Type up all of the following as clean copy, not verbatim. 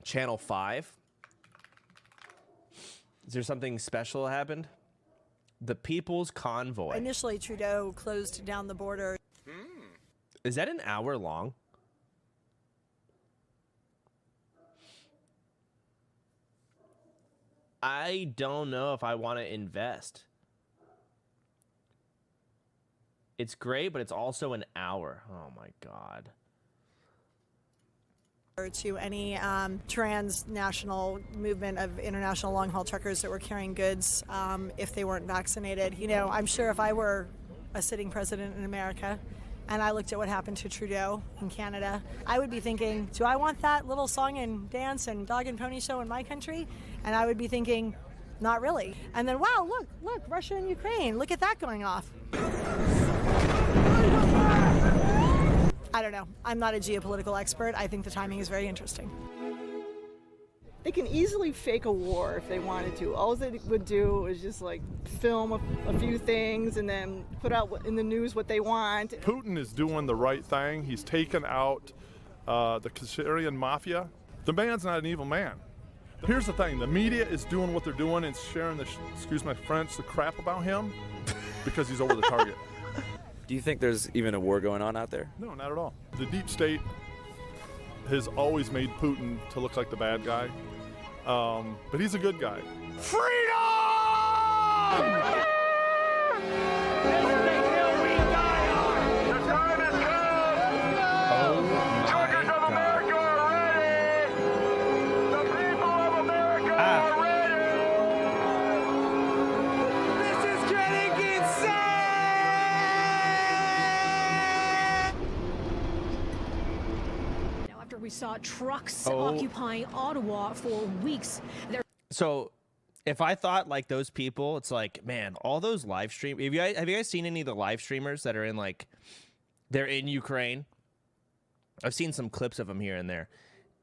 Channel 5. Is there something special that happened? The People's Convoy. Initially, Trudeau closed down the border. Is that an hour long? I don't know if I want to invest. It's great, but it's also an hour. Oh my God. To any transnational movement of international long-haul truckers that were carrying goods if they weren't vaccinated. You know, I'm sure if I were a sitting president in America and I looked at what happened to Trudeau in Canada, I would be thinking, do I want that little song and dance and dog and pony show in my country? And I would be thinking, not really. And then, wow, look, Russia and Ukraine, look at that going off. I don't know. I'm not a geopolitical expert. I think the timing is very interesting. They can easily fake a war if they wanted to. All they would do is just like film a few things and then put out in the news what they want. Putin is doing the right thing. He's taken out the Syrian mafia. The man's not an evil man. Here's the thing. The media is doing what they're doing and sharing the, excuse my French, the crap about him because he's over the target. Do you think there's even a war going on out there? No, not at all. The deep state has always made Putin to look like the bad guy, but he's a good guy. Freedom! We saw trucks occupying Ottawa for weeks. So if I thought like those people, it's like, man, all those live stream. Have you guys seen any of the live streamers that are in like, they're in Ukraine? I've seen some clips of them here and there.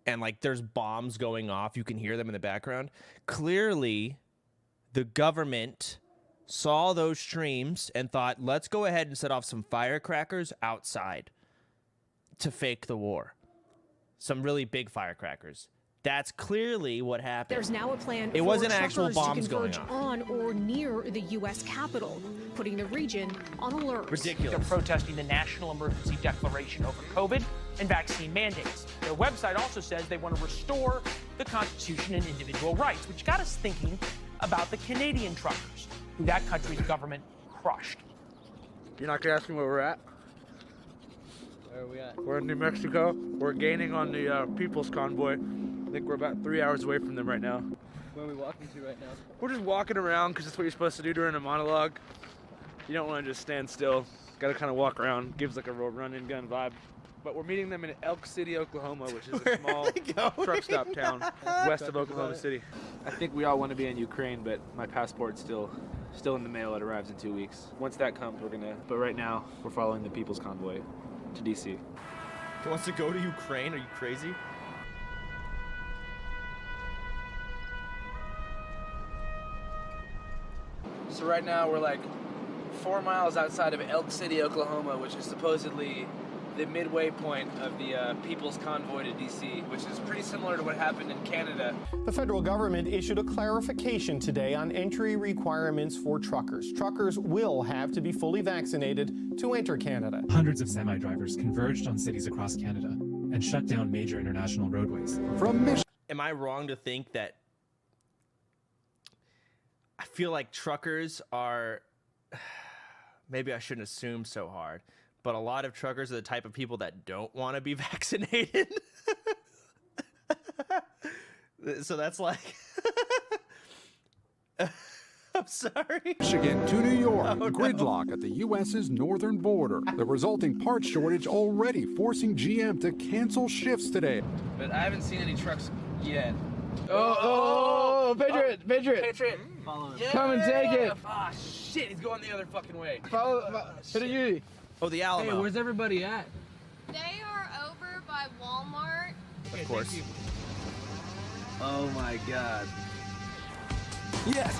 And like there's bombs going off. You can hear them in the background. Clearly, the government saw those streams and thought, let's go ahead and set off some firecrackers outside to fake the war. Some really big firecrackers. That's clearly what happened. There's now a plan it for wasn't truckers actual bombs to converge going on or near the U.S. Capitol, putting the region on alert. Ridiculous. They're protesting the national emergency declaration over COVID and vaccine mandates. Their website also says they want to restore the Constitution and individual rights, which got us thinking about the Canadian truckers, who that country's government crushed. You're not going to ask me where we're at? Where are we at? We're in New Mexico. We're gaining on the People's Convoy. I think we're about 3 hours away from them right now. Where are we walking to right now? We're just walking around because that's what you're supposed to do during a monologue. You don't want to just stand still. Got to kind of walk around. Gives like a real run-and-gun vibe. But we're meeting them in Elk City, Oklahoma, which is a small truck stop town west of Oklahoma City. I think we all want to be in Ukraine, but my passport's still in the mail. It arrives in 2 weeks. Once that comes, we're gonna. But right now, we're following the People's Convoy to DC. He wants to go to Ukraine? Are you crazy? So right now we're like 4 miles outside of Elk City, Oklahoma, which is supposedly the midway point of the People's Convoy to DC, which is pretty similar to what happened in Canada. The federal government issued a clarification today on entry requirements for truckers. Truckers will have to be fully vaccinated to enter Canada. Hundreds of semi-drivers converged on cities across Canada and shut down major international roadways. Am I wrong to think that I feel like truckers are, maybe I shouldn't assume so hard, but a lot of truckers are the type of people that don't want to be vaccinated. So that's like, I'm sorry. Michigan to New York, gridlock at the U.S.'s northern border. The resulting parts shortage already forcing GM to cancel shifts today. But I haven't seen any trucks yet. Patriot! Patriot! Follow him. Yeah. Come and take it! Ah, shit, he's going the other fucking way. Hit you. Oh, the Alamo. Hey, where's everybody at? They are over by Walmart. Of course. Oh my God. Yes.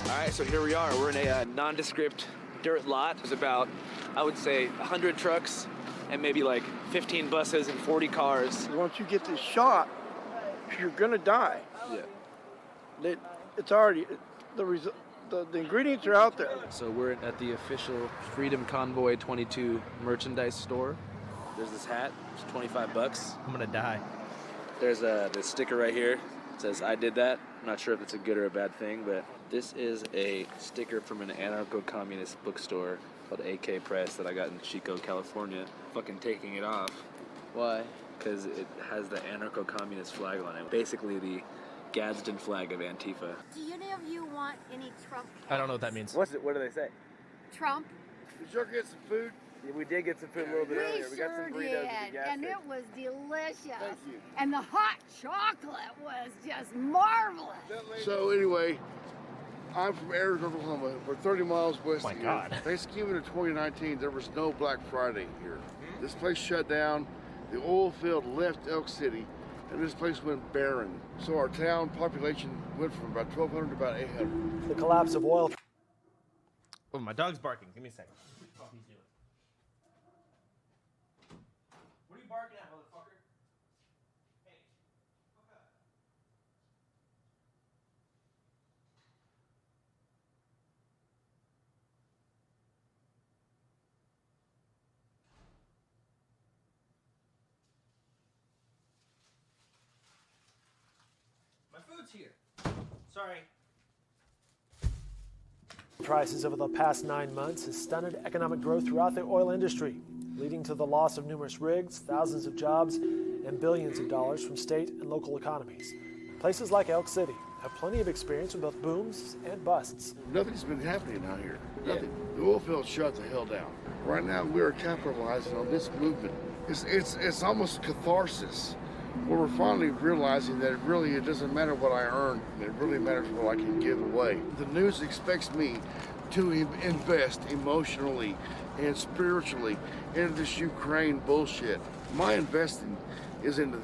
All right, so here we are. We're in a nondescript dirt lot. There's about, I would say, 100 trucks and maybe like 15 buses and 40 cars. Once you get this shot, you're gonna die. Yeah. It's already the ingredients are out there. So we're at the official Freedom Convoy 22 merchandise store. There's this hat, it's 25 bucks. I'm gonna die. There's this sticker right here. It says, I did that. I'm not sure if it's a good or a bad thing, but this is a sticker from an anarcho-communist bookstore called AK Press that I got in Chico, California. Fucking taking it off. Why? Because it has the anarcho-communist flag on it. Basically the Gadsden flag of Antifa. Do any of you want any Trump? I don't know what that means. What do they say? Trump? Did you get some food? Yeah, we did get some food a little bit earlier. We got some sure burritos at the did, gas and station. it was delicious. Thank you. And the hot chocolate was just marvelous. So anyway, I'm from Arizona, Oklahoma. We're 30 miles west My of God. here. Thanksgiving of 2019, there was no Black Friday here. This place shut down. The oil field left Elk City, and this place went barren. So our town population went from about 1,200 to about 800. The collapse of oil. Oh, my dog's barking. Give me a second. What he's doing. What are you barking at, motherfucker? Hey. Okay. My food's here. Sorry. Prices over the past 9 months has stunted economic growth throughout the oil industry, leading to the loss of numerous rigs, thousands of jobs, and billions of dollars from state and local economies. Places like Elk City have plenty of experience with both booms and busts. Nothing's been happening out here. Nothing. The oil field shut the hell down. Right now, we are capitalizing on this movement. It's almost catharsis, where we're finally realizing that it doesn't matter what I earn. It really matters what I can give away. The news expects me to invest emotionally and spiritually into this Ukraine bullshit. My investing is into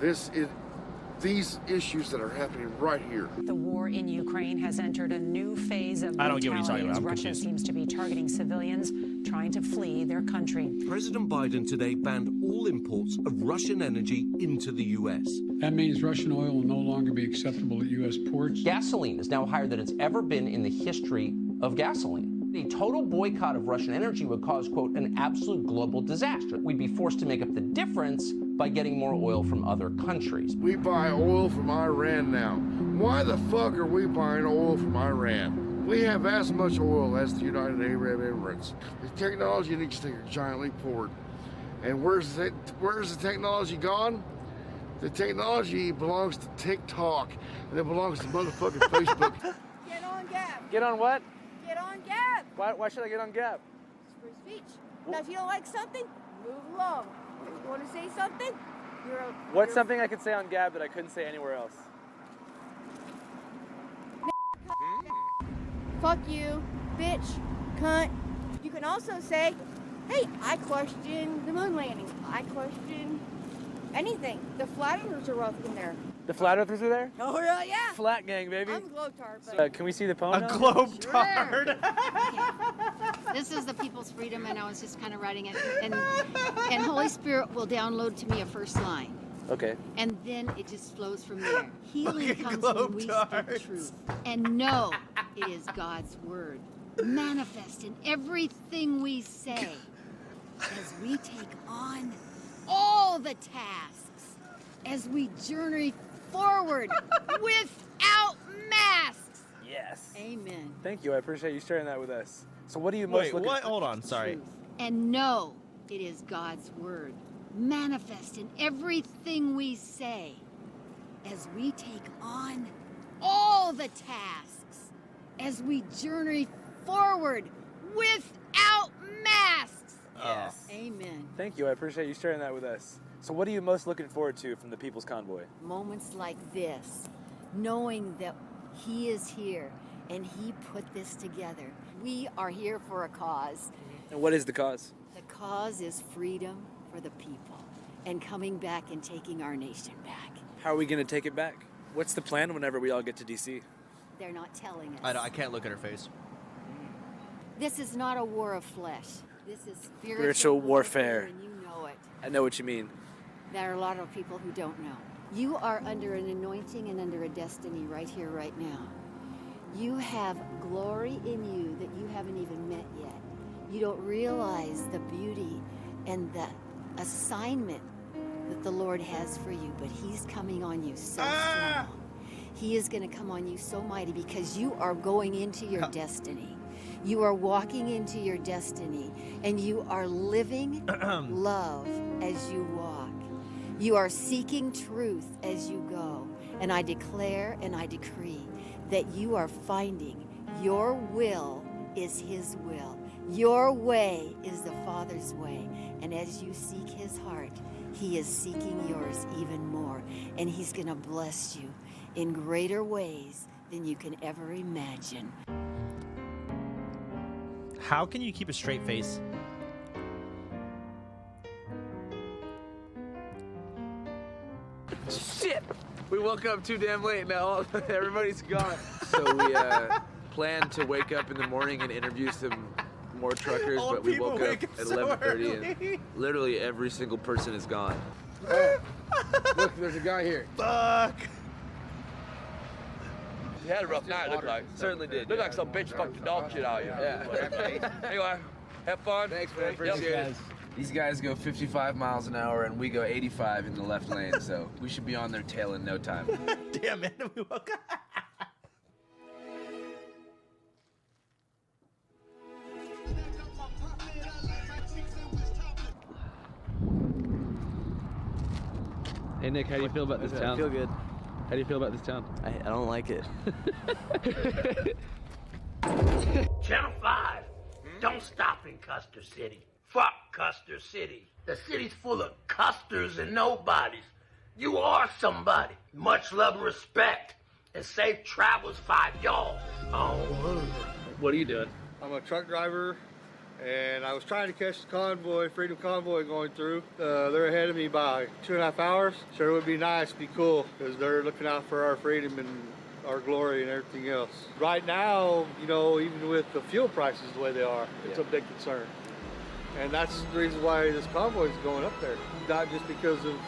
these issues that are happening right here. The war in Ukraine has entered a new phase of I don't get what he's talking brutality as about. I'm Russia confused. seems to be targeting civilians trying to flee their country. President Biden today banned all imports of Russian energy into the U.S. That means Russian oil will no longer be acceptable at U.S. ports. Gasoline is now higher than it's ever been in the history of gasoline. A total boycott of Russian energy would cause, quote, an absolute global disaster. We'd be forced to make up the difference by getting more oil from other countries. We buy oil from Iran now. Why the fuck are we buying oil from Iran? We have as much oil as the United Arab Emirates. The technology needs to take a giant leap forward. And where's the technology gone? The technology belongs to TikTok, and it belongs to motherfucking Facebook. Get on Gab. Get on what? Get on Gab. Why should I get on Gab? It's free speech. Now, if you don't like something, move along. If you want to say something, What's something I could say on Gab that I couldn't say anywhere else? Fuck you, bitch, cunt. You can also say, hey, I question the moon landing. I question anything. The flat earthers are welcome there. The flat earthers are there? Oh, really? Yeah. Flat gang, baby. I'm a glowtard. But Can we see the poem? A glowtard. This is the People's Freedom, and I was just kind of writing it. And Holy Spirit will download to me a first line. Okay. And then it just flows from there. Healing comes when we speak truth. And know it is God's word. Manifest in everything we say as we take on all the tasks, as we journey forward without masks. Yes. Amen. Thank you. I appreciate you sharing that with us. So what do you most look at? Hold on. Sorry. And know it is God's word. Manifest in everything we say as we take on all the tasks, as we journey forward without masks. Yes. Amen. Thank you. I appreciate you sharing that with us. So what are you most looking forward to from the People's Convoy? Moments like this, knowing that He is here and He put this together. We are here for a cause. And what is the cause? The cause is freedom for the people and coming back and taking our nation back. How are we going to take it back? What's the plan whenever we all get to D.C.? They're not telling us. I can't look at her face. This is not a war of flesh. This is Spiritual warfare. And you know it. I know what you mean. There are a lot of people who don't know. You are under an anointing and under a destiny right here, right now. You have glory in you that you haven't even met yet. You don't realize the beauty and the assignment that the Lord has for you, but He's coming on you so strong. He is going to come on you so mighty because you are going into your destiny. You are walking into your destiny, and you are living love as you walk. You are seeking truth as you go. And I declare and I decree that you are finding your will is His will. Your way is the Father's way. And as you seek His heart, He is seeking yours even more. And He's going to bless you in greater ways than you can ever imagine. How can you keep a straight face? Shit! We woke up too damn late now. Everybody's gone. So we planned to wake up in the morning and interview some more truckers, Old but we people woke up wake at up so 11:30 and literally every single person is gone. Look, there's a guy here. Fuck. You had a rough night, looked like. Certainly did. Looked like some bitch fucked the dog shit out of you. Yeah. Anyway, have fun. Thanks, man. Appreciate it. These guys go 55 miles an hour and we go 85 in the left lane, so we should be on their tail in no time. Damn it, we woke up. Hey Nick, how do you feel about this town? I feel good. How do you feel about this town? I don't like it. Channel 5, don't stop in Custer City. Fuck Custer City. The city's full of custers and nobodies. You are somebody. Much love and respect. And safe travels, 5 y'all. Oh, What are you doing? I'm a truck driver, and I was trying to catch the convoy, Freedom Convoy going through. They're ahead of me by 2.5 hours. Sure would be nice, be cool, because they're looking out for our freedom and our glory and everything else. Right now, you know, even with the fuel prices the way they are, it's a big concern. And that's the reason why this convoy is going up there. Not just because of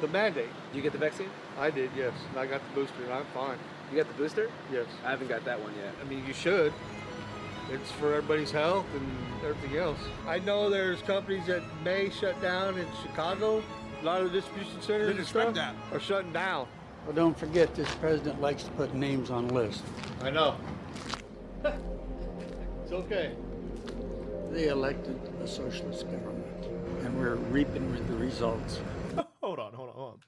the mandate. Did you get the vaccine? I did, yes. And I got the booster, and I'm fine. You got the booster? Yes. I haven't got that one yet. I mean, you should. It's for everybody's health and everything else. I know there's companies that may shut down in Chicago. A lot of the distribution centers and stuff are shutting down. Well, don't forget, this president likes to put names on lists. I know. It's okay. They elected a socialist government, and we're reaping the results. Hold on.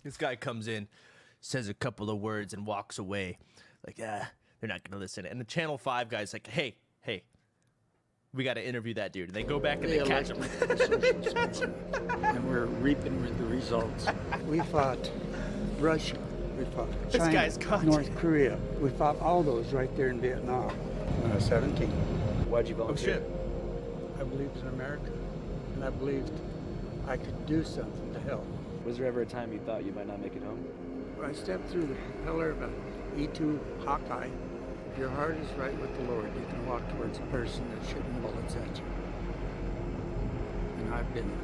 This guy comes in, says a couple of words, and walks away. Like, they're not going to listen. And the Channel 5 guy's like, hey, we got to interview that dude. And they go back and they catch him. And we're reaping the results. We fought Russia. We fought China, This guy's caught. North Korea. We fought all those right there in Vietnam when I was 17. Why'd you volunteer? I believed in America, and I believed I could do something to help. Was there ever a time you thought you might not make it home? When I stepped through the propeller of an E-2 Hawkeye, if your heart is right with the Lord, you can walk towards a person that's shooting bullets at you. And I've been there.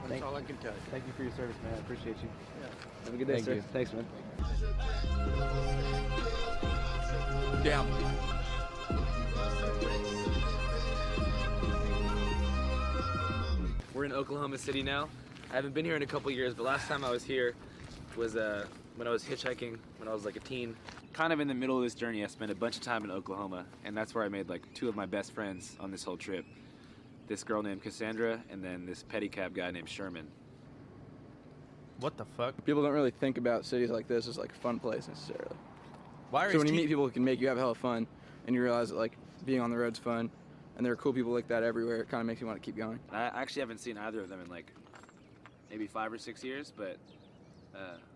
That's all I can tell you. Thank you for your service, man. I appreciate you. Yeah. Have a good day, Thank sir. you. Thanks, man. Down. We're in Oklahoma City now. I haven't been here in a couple years, but last time I was here was when I was hitchhiking when I was like a teen. Kind of in the middle of this journey, I spent a bunch of time in Oklahoma, and that's where I made like 2 of my best friends on this whole trip. This girl named Cassandra, and then this pedicab guy named Sherman. What the fuck? People don't really think about cities like this as like a fun place necessarily. Why are so when you meet people who can make you have hella fun, and you realize that like being on the road's fun, and there are cool people like that everywhere, it kind of makes you want to keep going. I actually haven't seen either of them in like maybe 5 or 6 years, but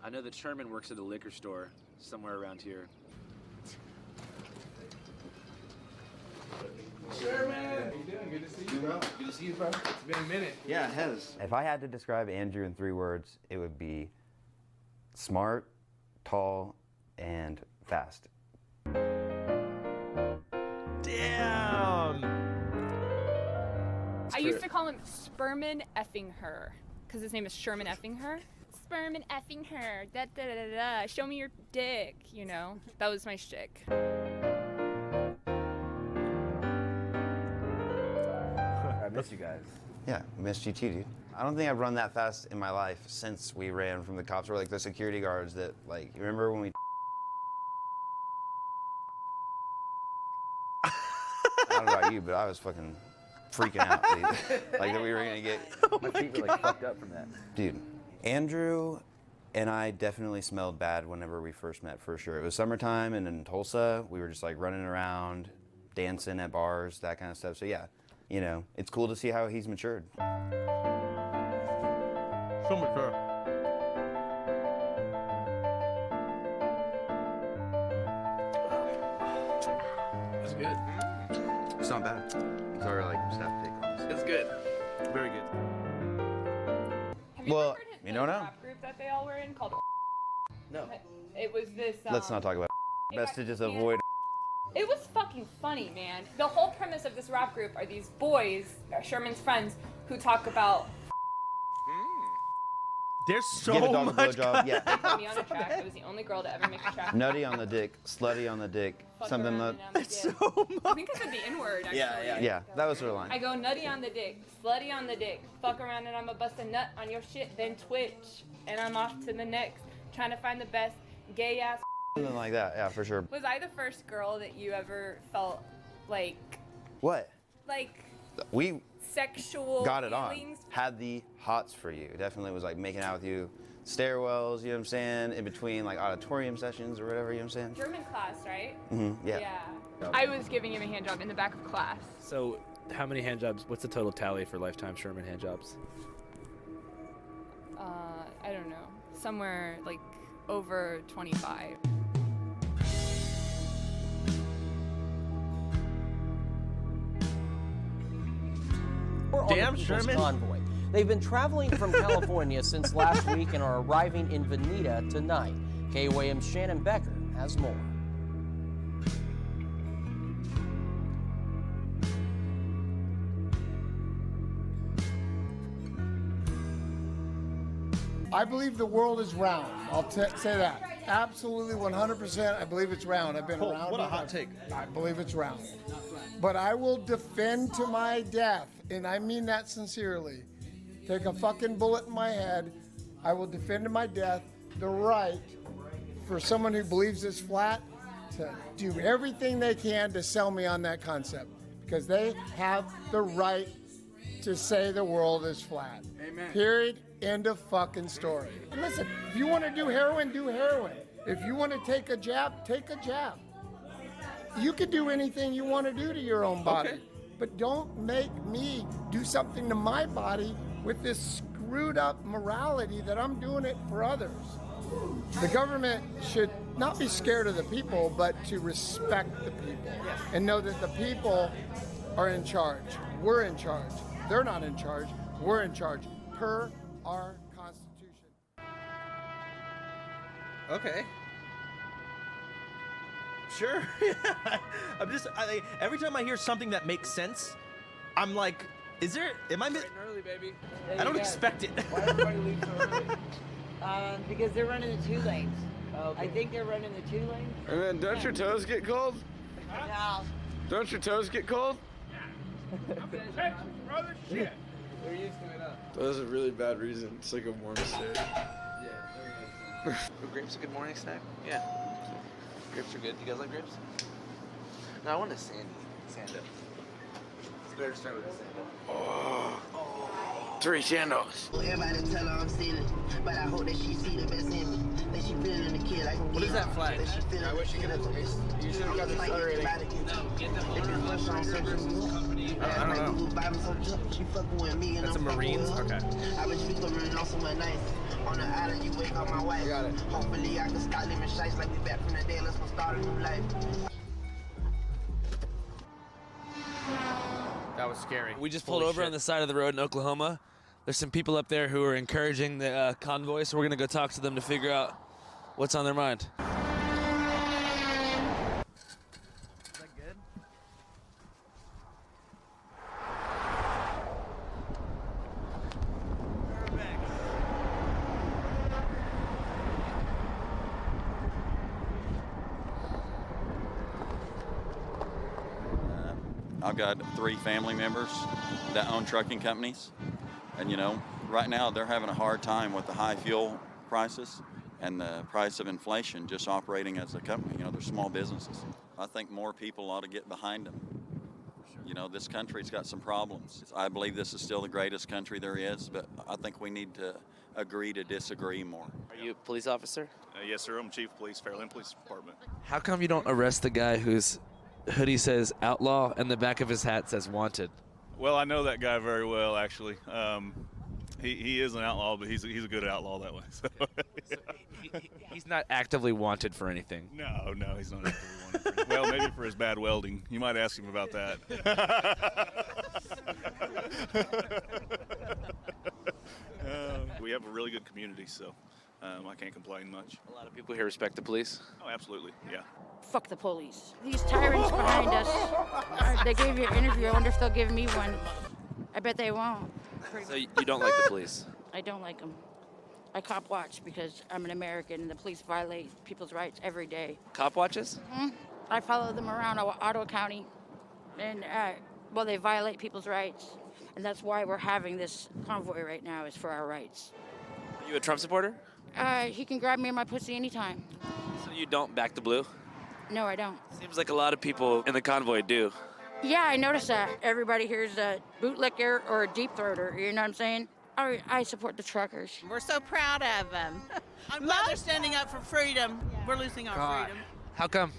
I know that Sherman works at a liquor store somewhere around here. Sherman! How you doing? Good to see you, bro. Good to see you, bro. It's been a minute. Yeah, it has. If I had to describe Andrew in 3 words, it would be smart, tall, and fast. Damn. used to call him Sperman effing her, because his name is Sherman effing her. Sperman effing her. Da da da da da. Show me your dick. You know, that was my shtick. I miss you guys. Yeah, I missed you too, dude. I don't think I've run that fast in my life since we ran from the cops or like the security guards that, like, you remember when we I don't know about you, but I was fucking freaking out, dude. Like that we were gonna get my feet were like fucked up from that. Dude, Andrew and I definitely smelled bad whenever we first met, for sure. It was summertime and in Tulsa, we were just like running around, dancing at bars, that kind of stuff. So yeah, you know, it's cool to see how he's matured. So mature. That's good. It's not bad. It's our like staff take on this. It's good. Very good. Well, you know now? Rap group that they all were in called. No. It was this. Let's not talk about it. Best to just avoid. It was fucking funny, man. The whole premise of this rap group are these boys, Sherman's friends, who talk about. There's so Give a dog a much. blowjob. Yeah. They put me on a track. I was the only girl to ever make a track. Nutty on the dick, slutty on the dick, Fuck something around that. and I'm a dick. I think I said the N-word, actually. Yeah, that was her line. I go nutty on the dick, slutty on the dick, fuck around and I'ma bust a nut on your shit, then twitch. And I'm off to the next, trying to find the best gay ass. Something like that, yeah, for sure. Was I the first girl that you ever felt like What? We sexual got it feelings? on. Had the hots for you. Definitely was like making out with you. Stairwells, you know what I'm saying? In between like auditorium sessions or whatever, you know what I'm saying? German class, right? Mm-hmm, yeah. I was giving him a hand job in the back of class. So, how many hand jobs? What's the total tally for lifetime Sherman hand jobs? I don't know. Somewhere like over 25. Damn, Sherman. Convoy. They've been traveling from California since last week and are arriving in Veneta tonight. KOAM's Shannon Becker has more. I believe the world is round. I'll say that. Absolutely 100%. I believe it's round. I've been around. What a hot take. I believe it's round. But I will defend to my death, and I mean that sincerely. Take a fucking bullet in my head. I will defend to my death the right for someone who believes it's flat to do everything they can to sell me on that concept. Because they have the right to say the world is flat. Amen. Period. End of fucking story. And listen, if you want to do heroin, do heroin. If you want to take a jab, take a jab. You can do anything you want to do to your own body. Okay. But don't make me do something to my body with this screwed up morality that I'm doing it for others. The government should not be scared of the people, but to respect the people and know that the people are in charge. We're in charge. They're not in charge. We're in charge. Per our Constitution. Okay. Sure. Every time I hear something that makes sense, I'm like, am I early, baby. I don't expect it. Why everybody leave so early? Because they're running the 2 lanes. Okay. I think they're running the 2 lanes. And then don't your toes get cold? No. Don't your toes get cold? Brother, shit. They're used to it up. That was a really bad reason. It's like a warm state. Are grapes a good morning snack? Yeah. Grapes are good. You guys like grapes? No, I want a sandy. Sando. It's better to start with a sando. Oh. 3 sandos. Everybody tell her I'm stealing, but I hope that she see the best in me. That she feeling the kid like What is that flag? I wish you could have. You should have got the star rating. I don't know. That's a Marines? Okay. I wish we could run off somewhere nice. On the island, you wake up my wife. Got it. Hopefully, I can start living shites like we back from the day. Let's go start a new life. That was scary. We just pulled over on the side of the road in Oklahoma. There's some people up there who are encouraging the convoy, so we're going to go talk to them to figure out what's on their mind. I've got 3 family members that own trucking companies. And, you know, right now they're having a hard time with the high fuel prices and the price of inflation just operating as a company. You know, they're small businesses. I think more people ought to get behind them. You know, this country's got some problems. I believe this is still the greatest country there is, but I think we need to agree to disagree more. Are you a police officer? Yes, sir. I'm Chief of Police, Fairland Police Department. How come you don't arrest the guy whose hoodie says outlaw and the back of his hat says wanted? Well, I know that guy very well, actually. He is an outlaw, but he's a good outlaw that way. So. He's not actively wanted for anything. No, he's not actively wanted for anything. Well, maybe for his bad welding. You might ask him about that. We have a really good community, so I can't complain much. A lot of people here respect the police. Oh, absolutely, yeah. Fuck the police. These tyrants behind us, they gave you an interview. I wonder if they'll give me one. I bet they won't. So you don't like the police? I don't like them. I cop watch because I'm an American and the police violate people's rights every day. Cop watches? I follow them around Ottawa County, and well, they violate people's rights, and that's why we're having this convoy right now, is for our rights. Are you a Trump supporter? He can grab me in my pussy anytime. So you don't back the blue? No, I don't. Seems like a lot of people in the convoy do. Yeah, I noticed that. Everybody here's a bootlicker or a deep throater, you know what I'm saying? I support the truckers. We're so proud of them. I'm glad they're standing up for freedom. We're losing our freedom. How come?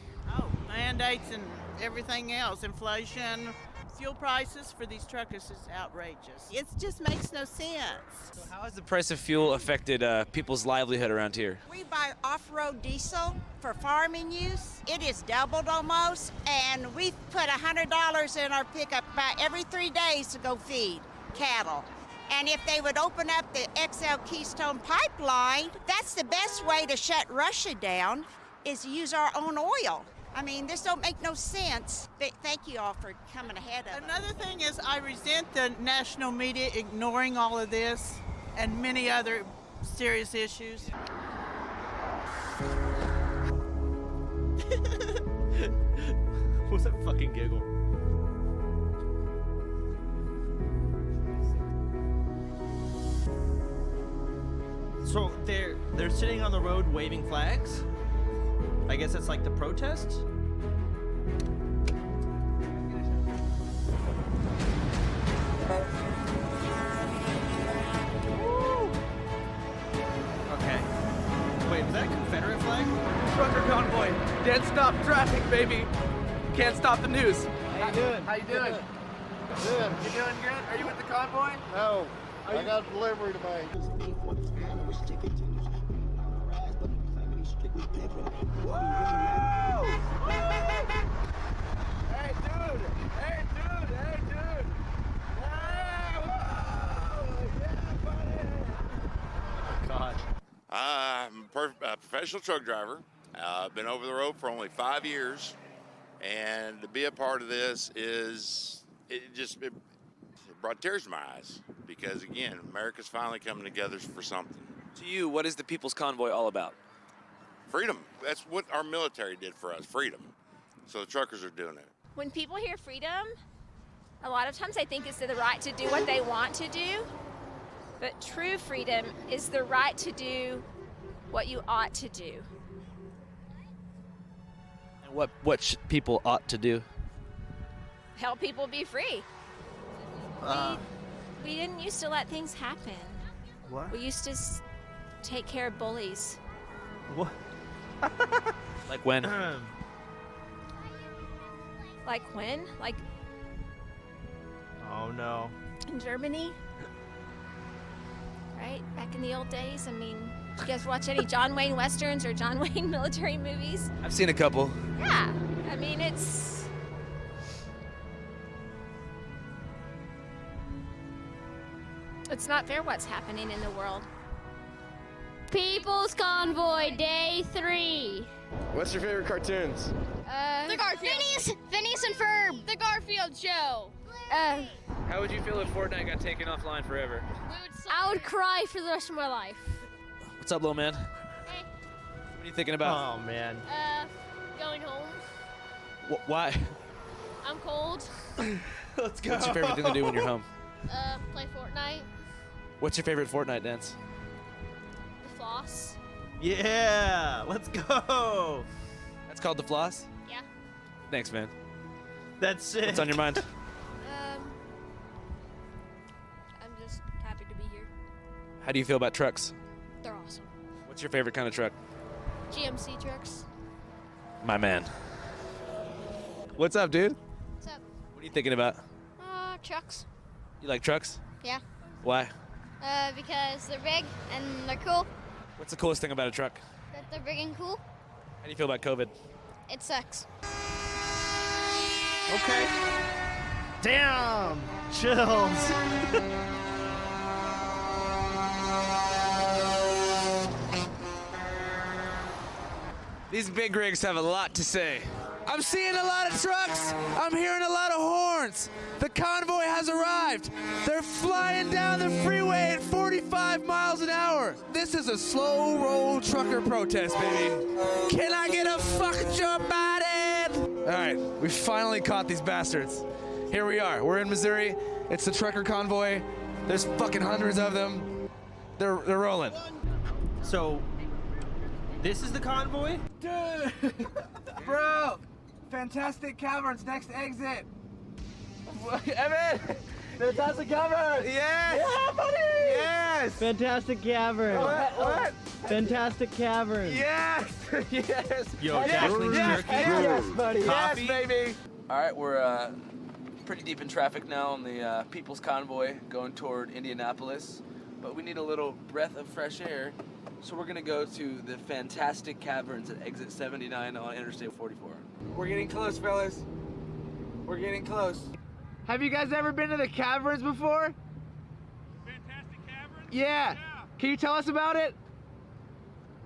Mandates and everything else, inflation, fuel prices for these truckers is outrageous. It just makes no sense. So how has the price of fuel affected people's livelihood around here? We buy off-road diesel for farming use. It is doubled almost, and we put $100 in our pickup about every 3 days to go feed cattle. And if they would open up the XL Keystone pipeline, that's the best way to shut Russia down, is to use our own oil. I mean, this don't make no sense. But thank you all for coming ahead of us. Another thing is I resent the national media ignoring all of this and many other serious issues. What's that fucking giggle? So they're sitting on the road waving flags? I guess it's like the protest? Okay. Wait, was that a Confederate flag? Trucker convoy. Dead stop traffic, baby. Can't stop the news. How you doing? How you doing? Good. You doing good? Are you with the convoy? No. I got a delivery to make. Hey, dude! Hey, dude! Hey, dude! God. I'm a professional truck driver. I've been over the road for only 5 years, and to be a part of this it brought tears to my eyes because, again, America's finally coming together for something. To you, what is the People's Convoy all about? Freedom. That's what our military did for us, freedom. So the truckers are doing it. When people hear freedom, a lot of times they think it's the right to do what they want to do. But true freedom is the right to do what you ought to do. And what people ought to do? Help people be free. We didn't used to let things happen. What? We used to take care of bullies. What? Like when? Like when? Like Oh no. in Germany? Right? Back in the old days? I mean, did you guys watch any John Wayne westerns or John Wayne military movies? I've seen a couple. Yeah. I mean, it's not fair what's happening in the world. People's Convoy, Day 3. What's your favorite cartoons? The Garfield. Phineas and Ferb. The Garfield Show. How would you feel if Fortnite got taken offline forever? I would cry for the rest of my life. What's up, little man? Hey. What are you thinking about? Oh man. Going home. Why? I'm cold. Let's go. What's your favorite thing to do when you're home? Play Fortnite. What's your favorite Fortnite dance? The floss. Yeah, let's go. That's called the floss? Yeah. Thanks, man. That's sick. What's on your mind? I'm just happy to be here. How do you feel about trucks? They're awesome. What's your favorite kind of truck? GMC trucks. My man. What's up, dude? What's up? What are you thinking about? Trucks. You like trucks? Yeah. Why? Because they're big and they're cool. What's the coolest thing about a truck? That they're big and cool. How do you feel about COVID? It sucks. Okay. Damn. Chills. These big rigs have a lot to say. I'm seeing a lot of trucks. I'm hearing a lot of horns. The convoy has arrived. They're flying down the freeway at 45 miles an hour. This is a slow roll trucker protest, baby. Can I get a fuck Joe Biden? All right, we finally caught these bastards. Here we are. We're in Missouri. It's the trucker convoy. There's fucking hundreds of them. They're rolling. So, this is the convoy? Dude! Bro! Fantastic Caverns, next exit! Evan! Fantastic Caverns! Yes! Yeah, buddy! Yes! Fantastic Cavern. What? Fantastic Cavern. Yes! Yes! Yo, yes! Jacqueline's Yes! jerky. Yes, buddy! Coffee? Yes, baby! Alright, we're pretty deep in traffic now on the People's Convoy going toward Indianapolis. But we need a little breath of fresh air. So we're gonna go to the Fantastic Caverns at exit 79 on Interstate 44. We're getting close, fellas. We're getting close. Have you guys ever been to the caverns before? Fantastic Caverns? Yeah. Can you tell us about it?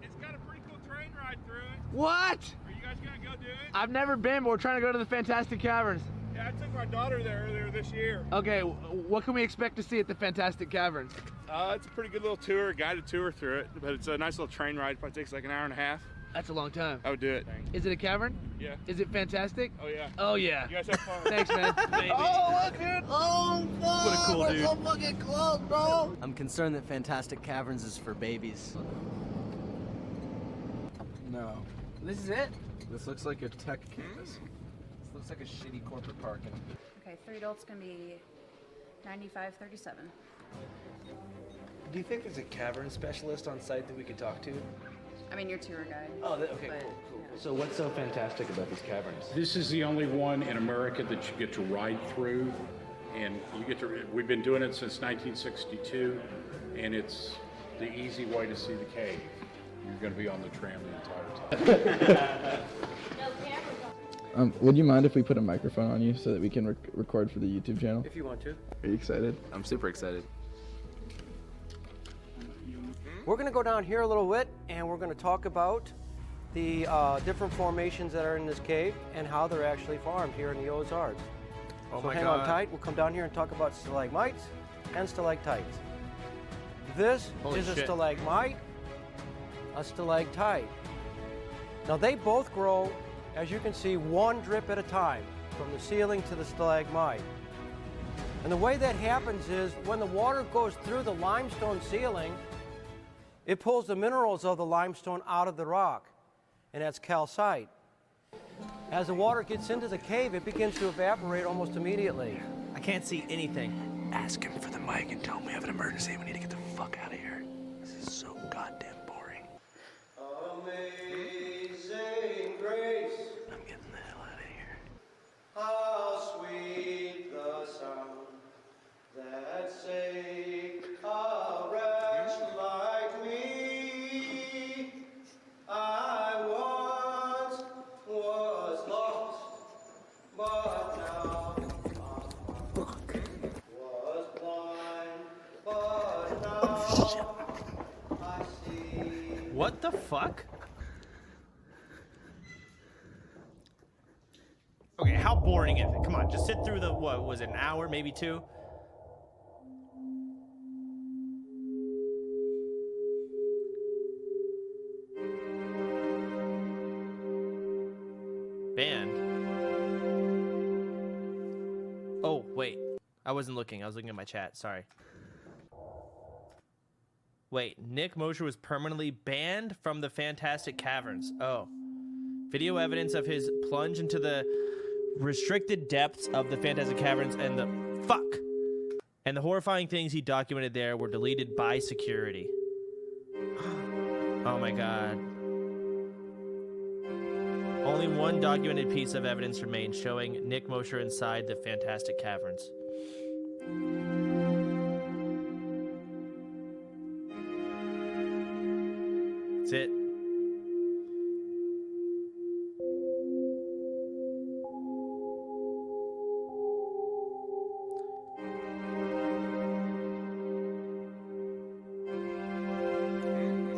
It's got a pretty cool train ride through it. What? Are you guys gonna go do it? I've never been, but we're trying to go to the Fantastic Caverns. Yeah, I took my daughter there earlier this year. Okay, what can we expect to see at the Fantastic Caverns? It's a pretty good little tour, guided tour through it, but it's a nice little train ride. Probably takes like an hour and a half. That's a long time. I would do it. Is it a cavern? Yeah. Is it fantastic? Oh yeah. Oh yeah. You guys have fun. Thanks, man. Oh, look, dude. Oh, fuck. What a cool we're dude. so fucking close, bro. I'm concerned that Fantastic Caverns is for babies. No. This is it? This looks like a tech campus. This looks like a shitty corporate parking. Okay, 3 adults gonna be $95.37. Do you think there's a cavern specialist on site that we could talk to? I mean, your tour guide. Oh, okay, but, cool. So what's so fantastic about these caverns? This is the only one in America that you get to ride through, and you get to. We've been doing it since 1962, and it's the easy way to see the cave. You're going to be on the tram the entire time. Would you mind if we put a microphone on you so that we can record for the YouTube channel? If you want to. Are you excited? I'm super excited. We're going to go down here a little bit, and we're going to talk about the different formations that are in this cave and how they're actually formed here in the Ozarks. Oh So my hang God. on tight. We'll come down here and talk about stalagmites and stalactites. This Holy is a shit. stalagmite, a stalactite. Now they both grow, as you can see, one drip at a time from the ceiling to the stalagmite. And the way that happens is when the water goes through the limestone ceiling, it pulls the minerals of the limestone out of the rock, and that's calcite. As the water gets into the cave, it begins to evaporate almost immediately. I can't see anything. Ask him for the mic and tell him we have an emergency. We need to get the fuck out of here. This is so goddamn boring. Amazing grace. I'm getting the hell out of here. How sweet the sound that saved a wretch like me. I once was lost, but now was blind, but now I see. What the fuck? Okay, how boring is it? Come on, just sit through the, what was it, an hour, maybe 2? Band. I wasn't looking. I was looking at my chat. Sorry. Wait, Nick Mosher was permanently banned from the Fantastic Caverns. Oh. Video evidence of his plunge into the restricted depths of the Fantastic Caverns and the... Fuck! And the horrifying things he documented there were deleted by security. Oh my god. Only one documented piece of evidence remains showing Nick Mosher inside the Fantastic Caverns. That's it.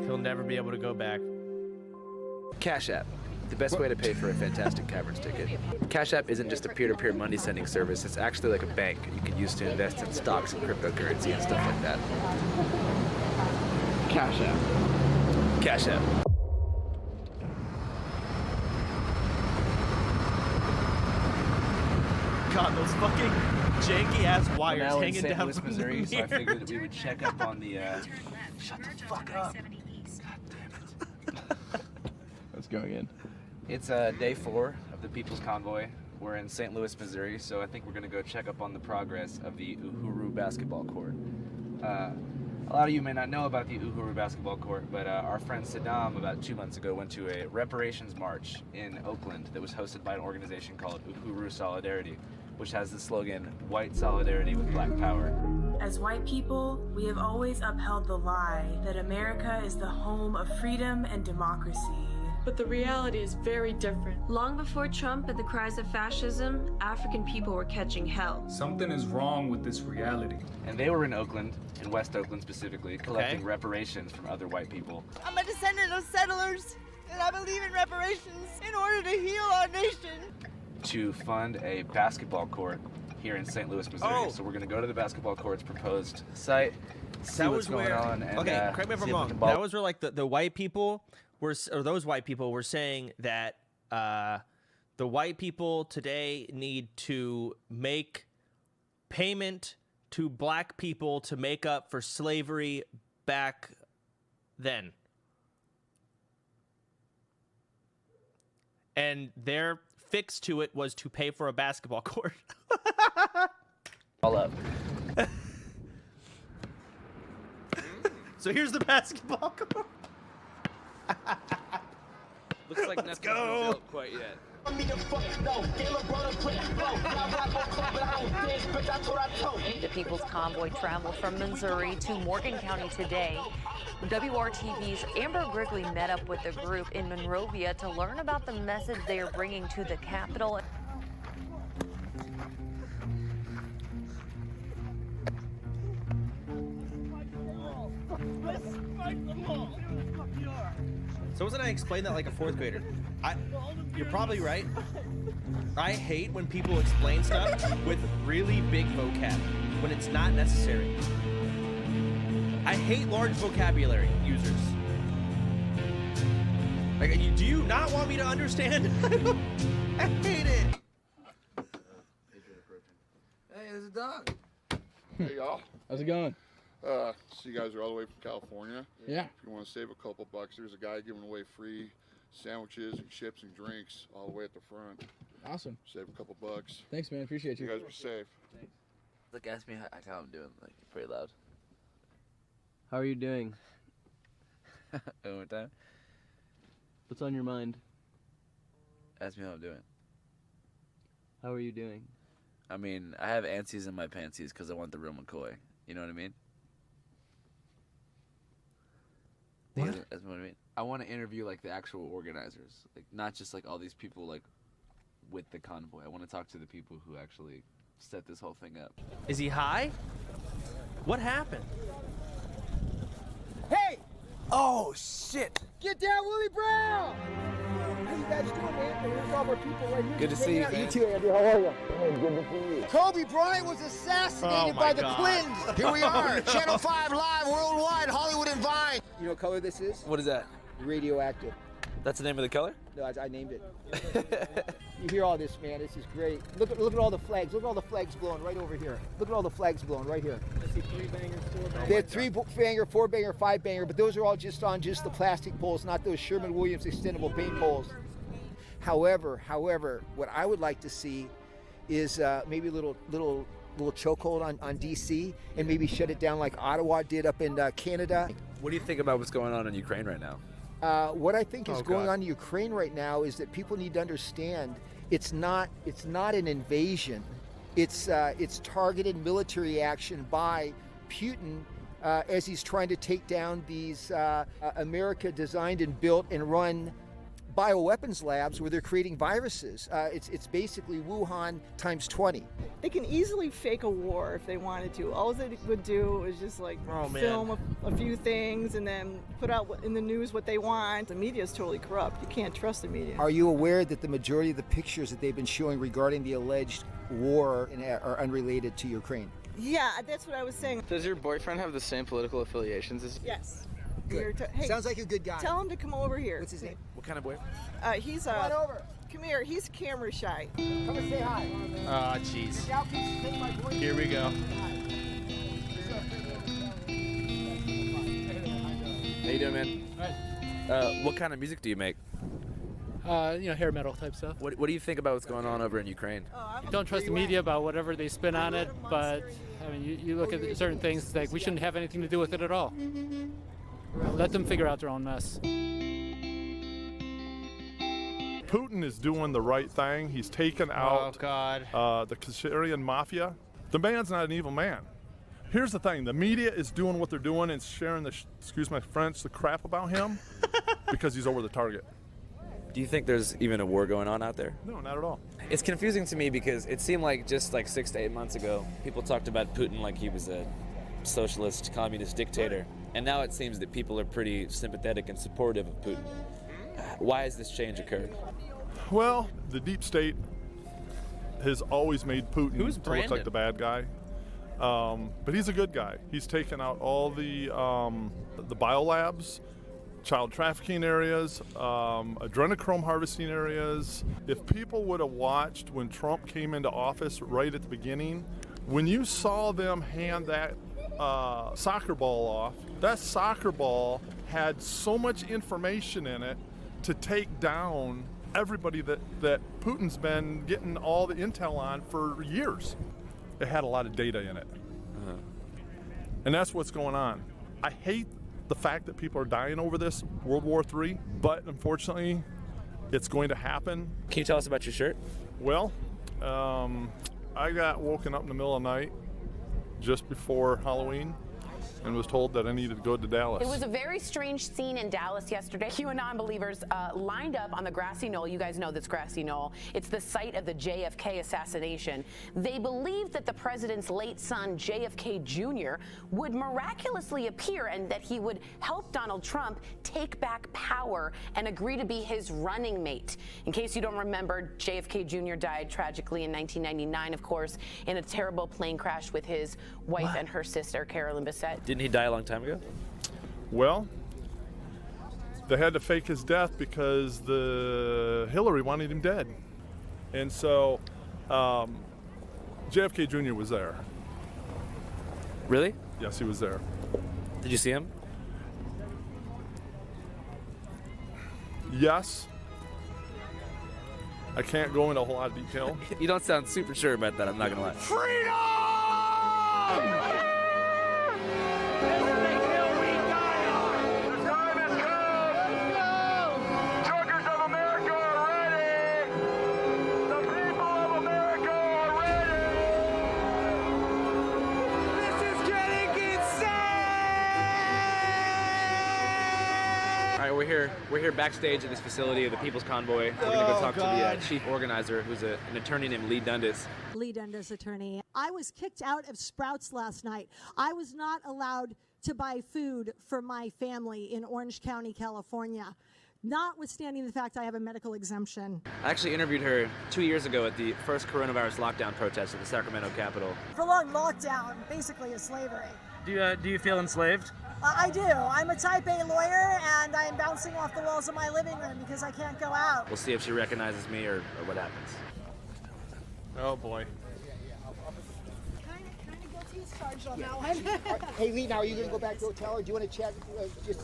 He'll never be able to go back. Cash App, the best way to pay for a Fantastic Caverns ticket. Cash App isn't just a peer-to-peer money sending service, it's actually like a bank you can use to invest in stocks and cryptocurrency and stuff like that. Cash App. Cash App. God, those fucking janky ass wires Now in hanging St. down Louis, from Missouri, the so I mirror. figured that we would check up on the, shut the fuck up. What's going in? It's day 4 of the People's Convoy. We're in St. Louis, Missouri, so I think we're gonna go check up on the progress of the Uhuru basketball court. A lot of you may not know about the Uhuru basketball court, but our friend Saddam about 2 months ago went to a reparations march in Oakland that was hosted by an organization called Uhuru Solidarity, which has the slogan, "White Solidarity with Black Power." As white people, we have always upheld the lie that America is the home of freedom and democracy. But the reality is very different. Long before Trump and the cries of fascism, African people were catching hell. Something is wrong with this reality. And they were in Oakland, in West Oakland specifically, collecting reparations from other white people. I'm a descendant of settlers, and I believe in reparations in order to heal our nation. To fund a basketball court here in St. Louis, Missouri. Oh. So we're gonna go to the basketball court's proposed site, see That what's was going where, on, and okay, correct me if see I'm we wrong. can ball- That was where like the white people were, or those white people were saying that the white people today need to make payment to black people to make up for slavery back then. And their fix to it was to pay for a basketball court. all up. So here's the basketball court. Looks like nothing's been built quite yet. The People's Convoy traveled from Missouri to Morgan County today. WRTV's Amber Grigley met up with the group in Monrovia to learn about the message they are bringing to the Capitol. So wasn't I explain that like a 4th grader? You're probably right. I hate when people explain stuff with really big vocab when it's not necessary. I hate large vocabulary users. Like, do you not want me to understand? I hate it. Hey, there's a dog. Hey, y'all. How's it going? So you guys are all the way from California. Yeah. If you want to save a couple bucks, there's a guy giving away free sandwiches and chips and drinks all the way at the front. Awesome. Save a couple bucks. Thanks, man. Appreciate you. You guys be safe. Look, ask me how I'm doing. Like, pretty loud. How are you doing? One more time. What's on your mind? Ask me how I'm doing. How are you doing? I mean, I have antsies in my pantsies because I want the real McCoy. You know what I mean? Yeah. That's what I mean. I want to interview like the actual organizers, like not just like all these people like with the convoy. I want to talk to the people who actually set this whole thing up. Is he high? What happened? Hey! Oh, shit! Get down, Willie Brown! How you guys doing, man? Here's all our people right here. Good to see you, man. You too, Andrew. How are you? Hey, good to see you. Kobe Bryant was assassinated by the Clintons. Here we are, Channel 5 live worldwide, Hollywood and Vine. You know what color this is? What is that? Radioactive. That's the name of the color? No, I named it. You hear all this, man. This is great. Look at all the flags. Look at all the flags blowing right over here. Look at all the flags blowing right here. I see 3 bangers, 4 bangers. They're 3-banger, 4-banger, 5-banger, but those are all just on the plastic poles, not those Sherman-Williams extendable paint poles. However, what I would like to see is maybe a little chokehold on DC and maybe shut it down like Ottawa did up in Canada. What do you think about what's going on in Ukraine right now? What I think is going on in Ukraine right now is that people need to understand it's not an invasion. It's targeted military action by Putin as he's trying to take down these America designed and built and run bioweapons labs where they're creating viruses. It's basically Wuhan times 20. They can easily fake a war if they wanted to. All they would do is just like film a few things and then put out in the news what they want. The media is totally corrupt. You can't trust the media. Are you aware that the majority of the pictures that they've been showing regarding the alleged war are unrelated to Ukraine? Yeah, that's what I was saying. Does your boyfriend have the same political affiliations as you? Yes. Hey, sounds like a good guy. Tell him to come over here. What's his name? What kind of boy? He's come on over. Come here. He's camera shy. Come and say hi. Oh, jeez. Here we go. How you doing, man? Hi. What kind of music do you make? Hair metal type stuff. What do you think about what's going on over in Ukraine? Don't trust the media about whatever they spin on it, but I mean, you look at certain things like we shouldn't have anything to do with it at all. Let them figure out their own mess. Putin is doing the right thing. He's taken out the Kashirian mafia. The man's not an evil man. Here's the thing, the media is doing what they're doing and sharing the, excuse my French, the crap about him because he's over the target. Do you think there's even a war going on out there? No, not at all. It's confusing to me because it seemed like just like 6 to 8 months ago, people talked about Putin like he was a socialist, communist dictator. And now it seems that people are pretty sympathetic and supportive of Putin. Why has this change occurred? Well, the deep state has always made Putin to look like the bad guy. But he's a good guy. He's taken out all the biolabs, child trafficking areas, adrenochrome harvesting areas. If people would have watched when Trump came into office right at the beginning, when you saw them hand that soccer ball off, that soccer ball had so much information in it to take down everybody that Putin's been getting all the intel on for years. It had a lot of data in it. And that's what's going on. I hate the fact that people are dying over this, World War III, but unfortunately, it's going to happen. Can you tell us about your shirt? Well, I got woken up in the middle of the night just before Halloween and was told that I needed to go to Dallas. It was a very strange scene in Dallas yesterday. QAnon believers lined up on the grassy knoll. You guys know this grassy knoll. It's the site of the JFK assassination. They believed that the president's late son, JFK Jr., would miraculously appear and that he would help Donald Trump take back power and agree to be his running mate. In case you don't remember, JFK Jr. died tragically in 1999, of course, in a terrible plane crash with his wife and her sister, Carolyn Bessette. Didn't he die a long time ago? Well, they had to fake his death because the Hillary wanted him dead. And so JFK Jr. was there. Really? Yes, he was there. Did you see him? Yes. I can't go into a whole lot of detail. You don't sound super sure about that, I'm not gonna lie. Freedom! We're here backstage at this facility of the People's Convoy. We're gonna go talk to the chief organizer, who's an attorney named Lee Dundas. Lee Dundas, attorney. I was kicked out of Sprouts last night. I was not allowed to buy food for my family in Orange County, California, notwithstanding the fact I have a medical exemption. I actually interviewed her 2 years ago at the first coronavirus lockdown protest at the Sacramento Capitol. Prolonged lockdown basically is slavery. Do you feel enslaved? I do. I'm a type A lawyer, and I'm bouncing off the walls of my living room because I can't go out. We'll see if she recognizes me or what happens. Oh boy. Kind of guilty as charged on that one. Hey, Lee, now are you going to go back to the hotel, or do you want to chat just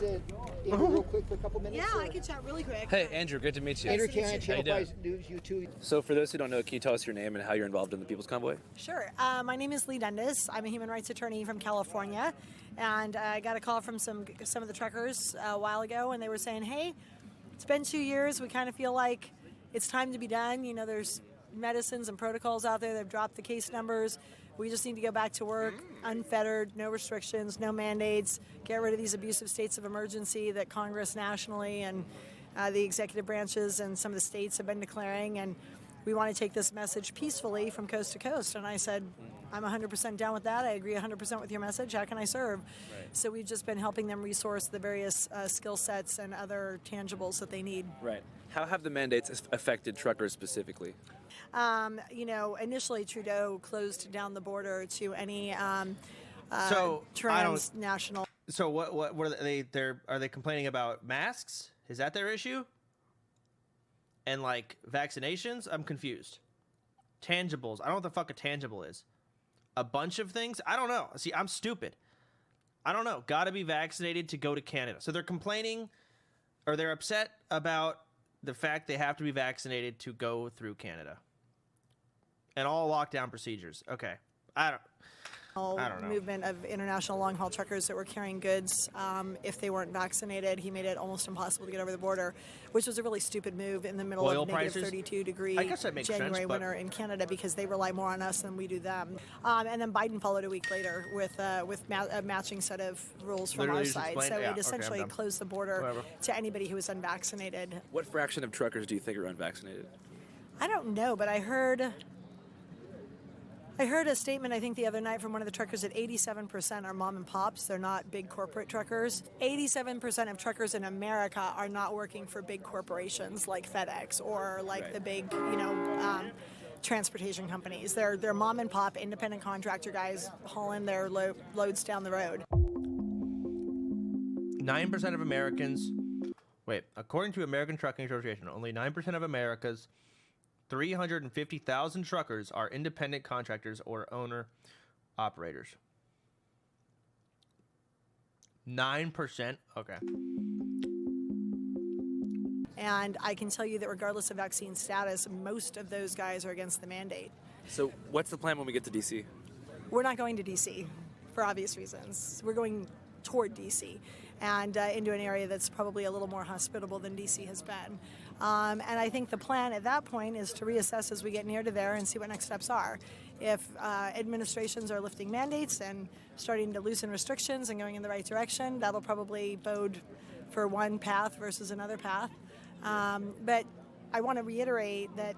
real quick for a couple minutes? Yeah, I can chat really quick. Hey, Andrew, good to meet you. Andrew Cannon, Channel 5 News, you too. So for those who don't know, can you tell us your name and how you're involved in the People's Convoy? Sure. My name is Lee Dundas. I'm a human rights attorney from California, and I got a call from some of the truckers a while ago, and they were saying, hey, it's been 2 years. We kind of feel like it's time to be done. You know, there's medicines and protocols out there. They've dropped the case numbers. We just need to go back to work, unfettered, no restrictions, no mandates, get rid of these abusive states of emergency that Congress nationally and the executive branches and some of the states have been declaring, and we want to take this message peacefully from coast to coast. And I said, I'm 100% down with that. I agree 100% with your message. How can I serve? Right. So we've just been helping them resource the various skill sets and other tangibles that they need. Right. How have the mandates affected truckers specifically? You know, initially Trudeau closed down the border to any transnational. So what are they? Are they complaining about masks? Is that their issue? And like vaccinations? I'm confused. Tangibles. I don't know what the fuck a tangible is. A bunch of things? I don't know. See, I'm stupid. I don't know. Got to be vaccinated to go to Canada. So they're complaining, or they're upset about the fact they have to be vaccinated to go through Canada. And all lockdown procedures. Okay. I don't know. Movement of international long-haul truckers that were carrying goods if they weren't vaccinated. He made it almost impossible to get over the border, which was a really stupid move in the middle of negative 32-degree January winter in Canada, because they rely more on us than we do them. And then Biden followed a week later with a matching set of rules from our side. So it essentially closed the border to anybody who was unvaccinated. What fraction of truckers do you think are unvaccinated? I don't know, but I heard a statement, I think, the other night from one of the truckers that 87% are mom and pops. They're not big corporate truckers. 87% of truckers in America are not working for big corporations like FedEx or like the big, transportation companies. They're mom and pop independent contractor guys hauling their loads down the road. 9% of Americans, according to American Trucking Association, only 9% of America's 350,000 truckers are independent contractors or owner-operators. 9%? Okay. And I can tell you that regardless of vaccine status, most of those guys are against the mandate. So what's the plan when we get to D.C.? We're not going to D.C. for obvious reasons. We're going toward D.C. and into an area that's probably a little more hospitable than D.C. has been. And I think the plan at that point is to reassess as we get near to there and see what next steps are. If administrations are lifting mandates and starting to loosen restrictions and going in the right direction, that'll probably bode for one path versus another path. But I want to reiterate that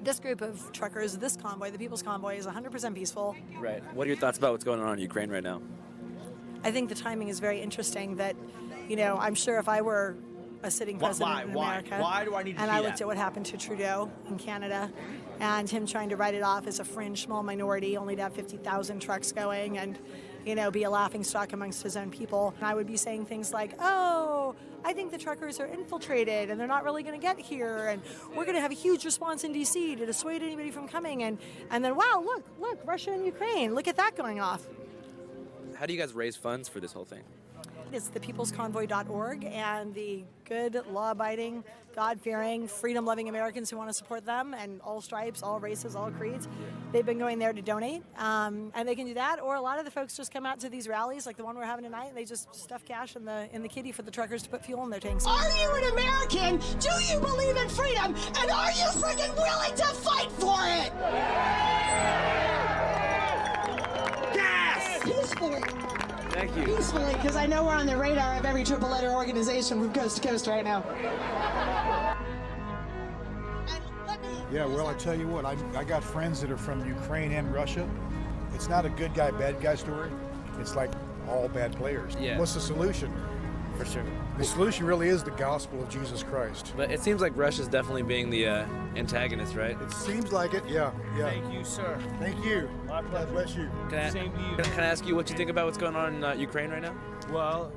this group of truckers, this convoy, the People's Convoy, is 100% peaceful. Right. What are your thoughts about what's going on in Ukraine right now? I think the timing is very interesting. That, I'm sure if I were a sitting president in America, why do I need to and see I looked that? at what happened to Trudeau in Canada, and him trying to write it off as a fringe small minority, only to have 50,000 trucks going, and be a laughingstock amongst his own people. And I would be saying things like, "Oh, I think the truckers are infiltrated, and they're not really going to get here, and we're going to have a huge response in D.C. to dissuade anybody from coming." And then, wow, look, Russia and Ukraine, look at that going off. How do you guys raise funds for this whole thing? It's thepeoplesconvoy.org, and the good, law-abiding, God-fearing, freedom-loving Americans who want to support them, and all stripes, all races, all creeds, they've been going there to donate, and they can do that. Or a lot of the folks just come out to these rallies, like the one we're having tonight, and they just stuff cash in the kitty for the truckers to put fuel in their tanks. Are you an American? Do you believe in freedom? And are you freaking willing to fight for it? Gas! Peacefully. Thank you. Peacefully, because I know we're on the radar of every triple-letter organization from coast to coast right now. Yeah, well, I tell you what, I got friends that are from Ukraine and Russia. It's not a good guy, bad guy story. It's like all bad players. Yeah. What's the solution? For sure. The solution really is the gospel of Jesus Christ. But it seems like Russia's definitely being the antagonist, right? It seems like it, yeah. Thank you, sir. Thank you. God bless you. Same to you. Can I ask you what you think about what's going on in Ukraine right now? Well,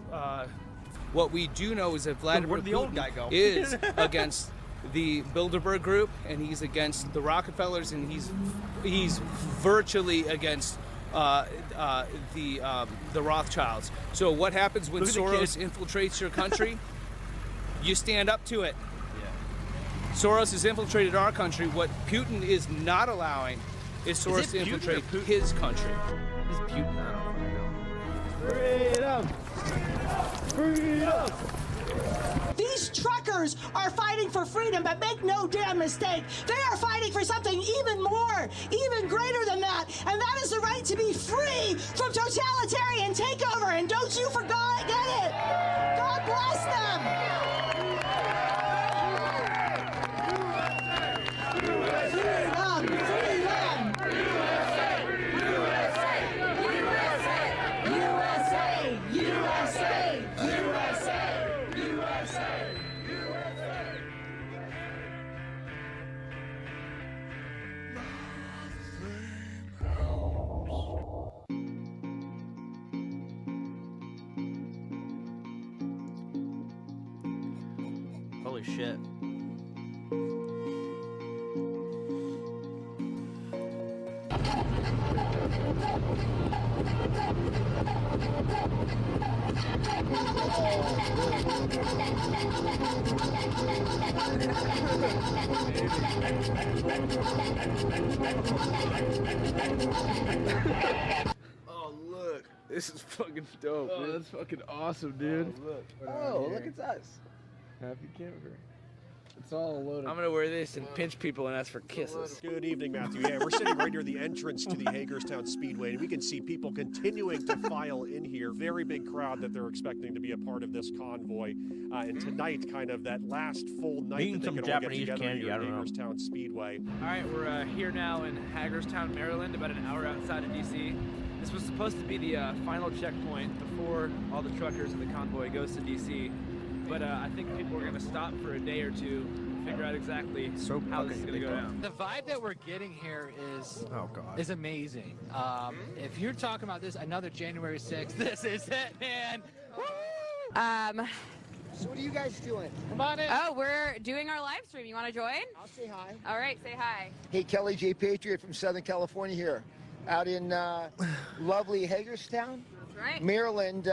what we do know is that Vladimir Where'd the old Putin guy go? is against the Bilderberg Group, and he's against the Rockefellers, and he's virtually against the Rothschilds. So what happens when Soros infiltrates your country? You stand up to it. Yeah. Soros has infiltrated our country. What Putin is not allowing is Soros to infiltrate his country. Is Putin? I don't know. Freedom! Freedom! These truckers are fighting for freedom, but make no damn mistake, they are fighting for something even more, even greater than that, and that is the right to be free from totalitarian takeover, and don't you forget it! God bless them! Freedom! Freedom! USA! USA! Holy shit. Oh, look. This is fucking dope. Oh, dude. that's fucking awesome, dude. Oh, look, it's us. Happy camper. It's all loaded. I'm gonna wear this and pinch people and ask for kisses. Good evening, Matthew. Yeah, we're sitting right near the entrance to the Hagerstown Speedway, and we can see people continuing to file in here. Very big crowd that they're expecting to be a part of this convoy. And tonight, kind of that last full night Eating that they some can all get Japanese together candy, here I at don't know. Hagerstown Speedway. All right, we're here now in Hagerstown, Maryland, about an hour outside of DC. This was supposed to be the final checkpoint before all the truckers and the convoy goes to DC. But I think people are gonna stop for a day or two, figure out exactly how this is gonna go down. The vibe that we're getting here is is amazing. If you're talking about this, another January 6th, this is it, man. So what are you guys doing? Come on in. Oh, we're doing our live stream. You want to join? I'll say hi. All right, say hi. Hey, Kelly J. Patriot from Southern California here, out in lovely Hagerstown, right. Maryland.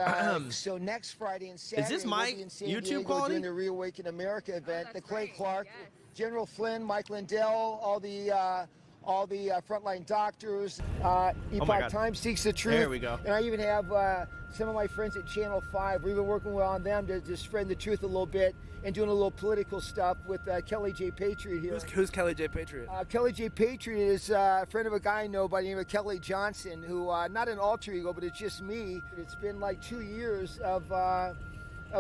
So next Friday and Saturday, this my we'll be in San YouTube Diego quality? doing the Reawaken America event. The Clay Clark, General Flynn, Mike Lindell, all the frontline doctors. Epoch God. Times Seeks the Truth. There we go. And I even have some of my friends at Channel 5. We've been working on them to just spread the truth a little bit and doing a little political stuff with Kelly J. Patriot here. Who's Kelly J. Patriot? Kelly J. Patriot is a friend of a guy I know by the name of Kelly Johnson, who, not an alter ego, but it's just me. It's been like 2 years of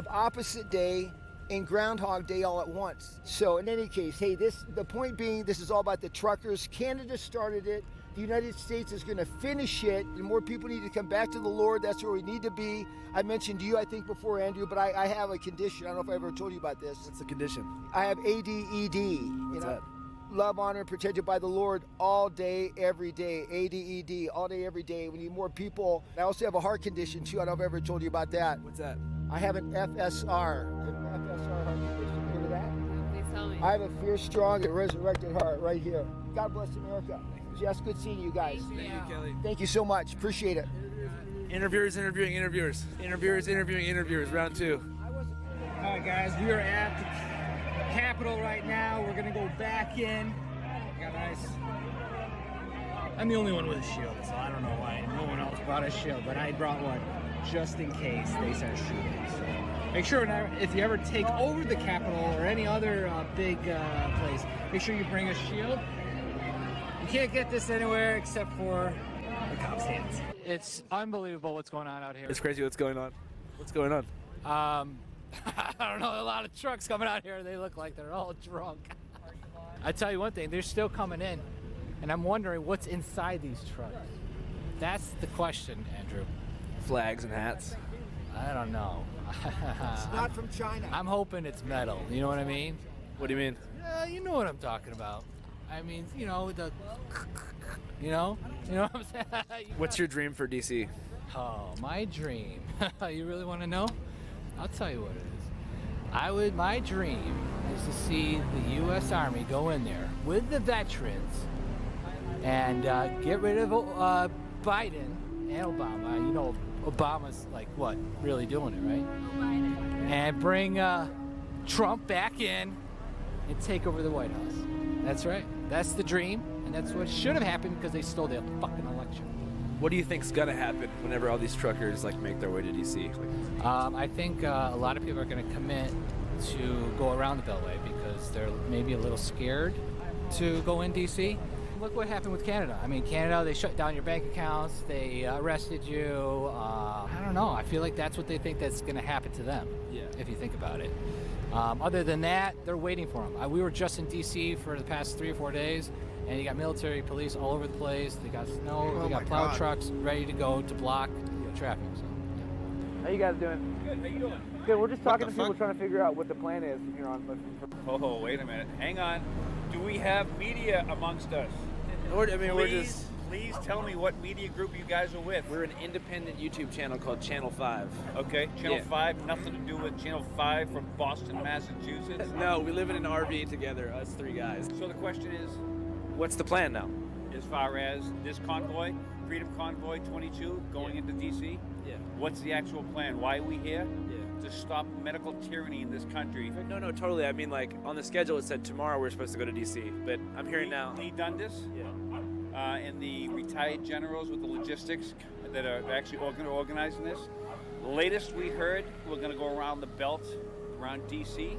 Opposite Day and Groundhog Day all at once. So in any case, hey, the point being, this is all about the truckers. Canada started it. The United States is going to finish it, and more people need to come back to the Lord. That's where we need to be. I mentioned to you, I think, before, Andrew, but I have a condition. I don't know if I ever told you about this. What's the condition? I have ADED. What's that? Love, honor, and protected by the Lord all day, every day. ADED, all day, every day. We need more people. I also have a heart condition, too. I don't know if I ever told you about that. What's that? I have an FSR. I have an FSR heart condition. Heard of that? Please tell me. I have a fierce, strong, and resurrected heart right here. God bless America. Jess, good seeing you guys. Thank you, Kelly. Thank you so much. Appreciate it. Interviewers interviewing interviewers. Interviewers interviewing interviewers. Round 2. All right, guys, we are at the Capitol right now. We're gonna go back in. Got nice. I'm the only one with a shield, so I don't know why no one else brought a shield, but I brought one just in case they start shooting. So make sure if you ever take over the Capitol or any other big place, make sure you bring a shield. You can't get this anywhere except for the cops' hands. It's unbelievable what's going on out here. It's crazy what's going on. What's going on? I don't know, a lot of trucks coming out here. They look like they're all drunk. I tell you one thing, they're still coming in, and I'm wondering what's inside these trucks. That's the question, Andrew. Flags and hats. I don't know. It's not from China. I'm hoping it's metal. You know what I mean? What do you mean? You know what I'm talking about. I mean, you know, you know what I'm saying? What's your dream for DC? Oh, my dream. You really want to know? I'll tell you what it is. My dream is to see the U.S. Army go in there with the veterans and get rid of Biden and Obama. You know, Obama's like, what, really doing it, right? And bring Trump back in and take over the White House. That's right. That's the dream, and that's what should have happened because they stole the fucking election. What do you think's gonna happen whenever all these truckers like make their way to DC? I think a lot of people are going to commit to go around the Beltway because they're maybe a little scared to go in DC. Look what happened with Canada. I mean, Canada, they shut down your bank accounts, they arrested you. I don't know. I feel like that's what they think that's going to happen to them, if you think about it. Other than that, they're waiting for them. We were just in DC for the past 3 or 4 days, and you got military police all over the place. They got snow, they got plow trucks ready to go to block traffic. So. How you guys doing? Good. How you doing? Good. We're just talking to people trying to figure out what the plan is from here on. Oh, wait a minute. Hang on. Do we have media amongst us? Please tell me what media group you guys are with. We're an independent YouTube channel called Channel 5. Okay, Channel 5, nothing to do with Channel 5 from Boston, Massachusetts? No, we live in an RV together, us 3 guys. So the question is, what's the plan now? As far as this convoy, Freedom Convoy 22, going into DC? Yeah. What's the actual plan? Why are we here? To stop medical tyranny in this country. No, totally. I mean, like, on the schedule it said tomorrow we're supposed to go to DC, but I'm hearing now. Lee Dundas? Yeah. And the retired generals with the logistics that are actually organizing this. The latest we heard, we're going to go around the belt, around DC,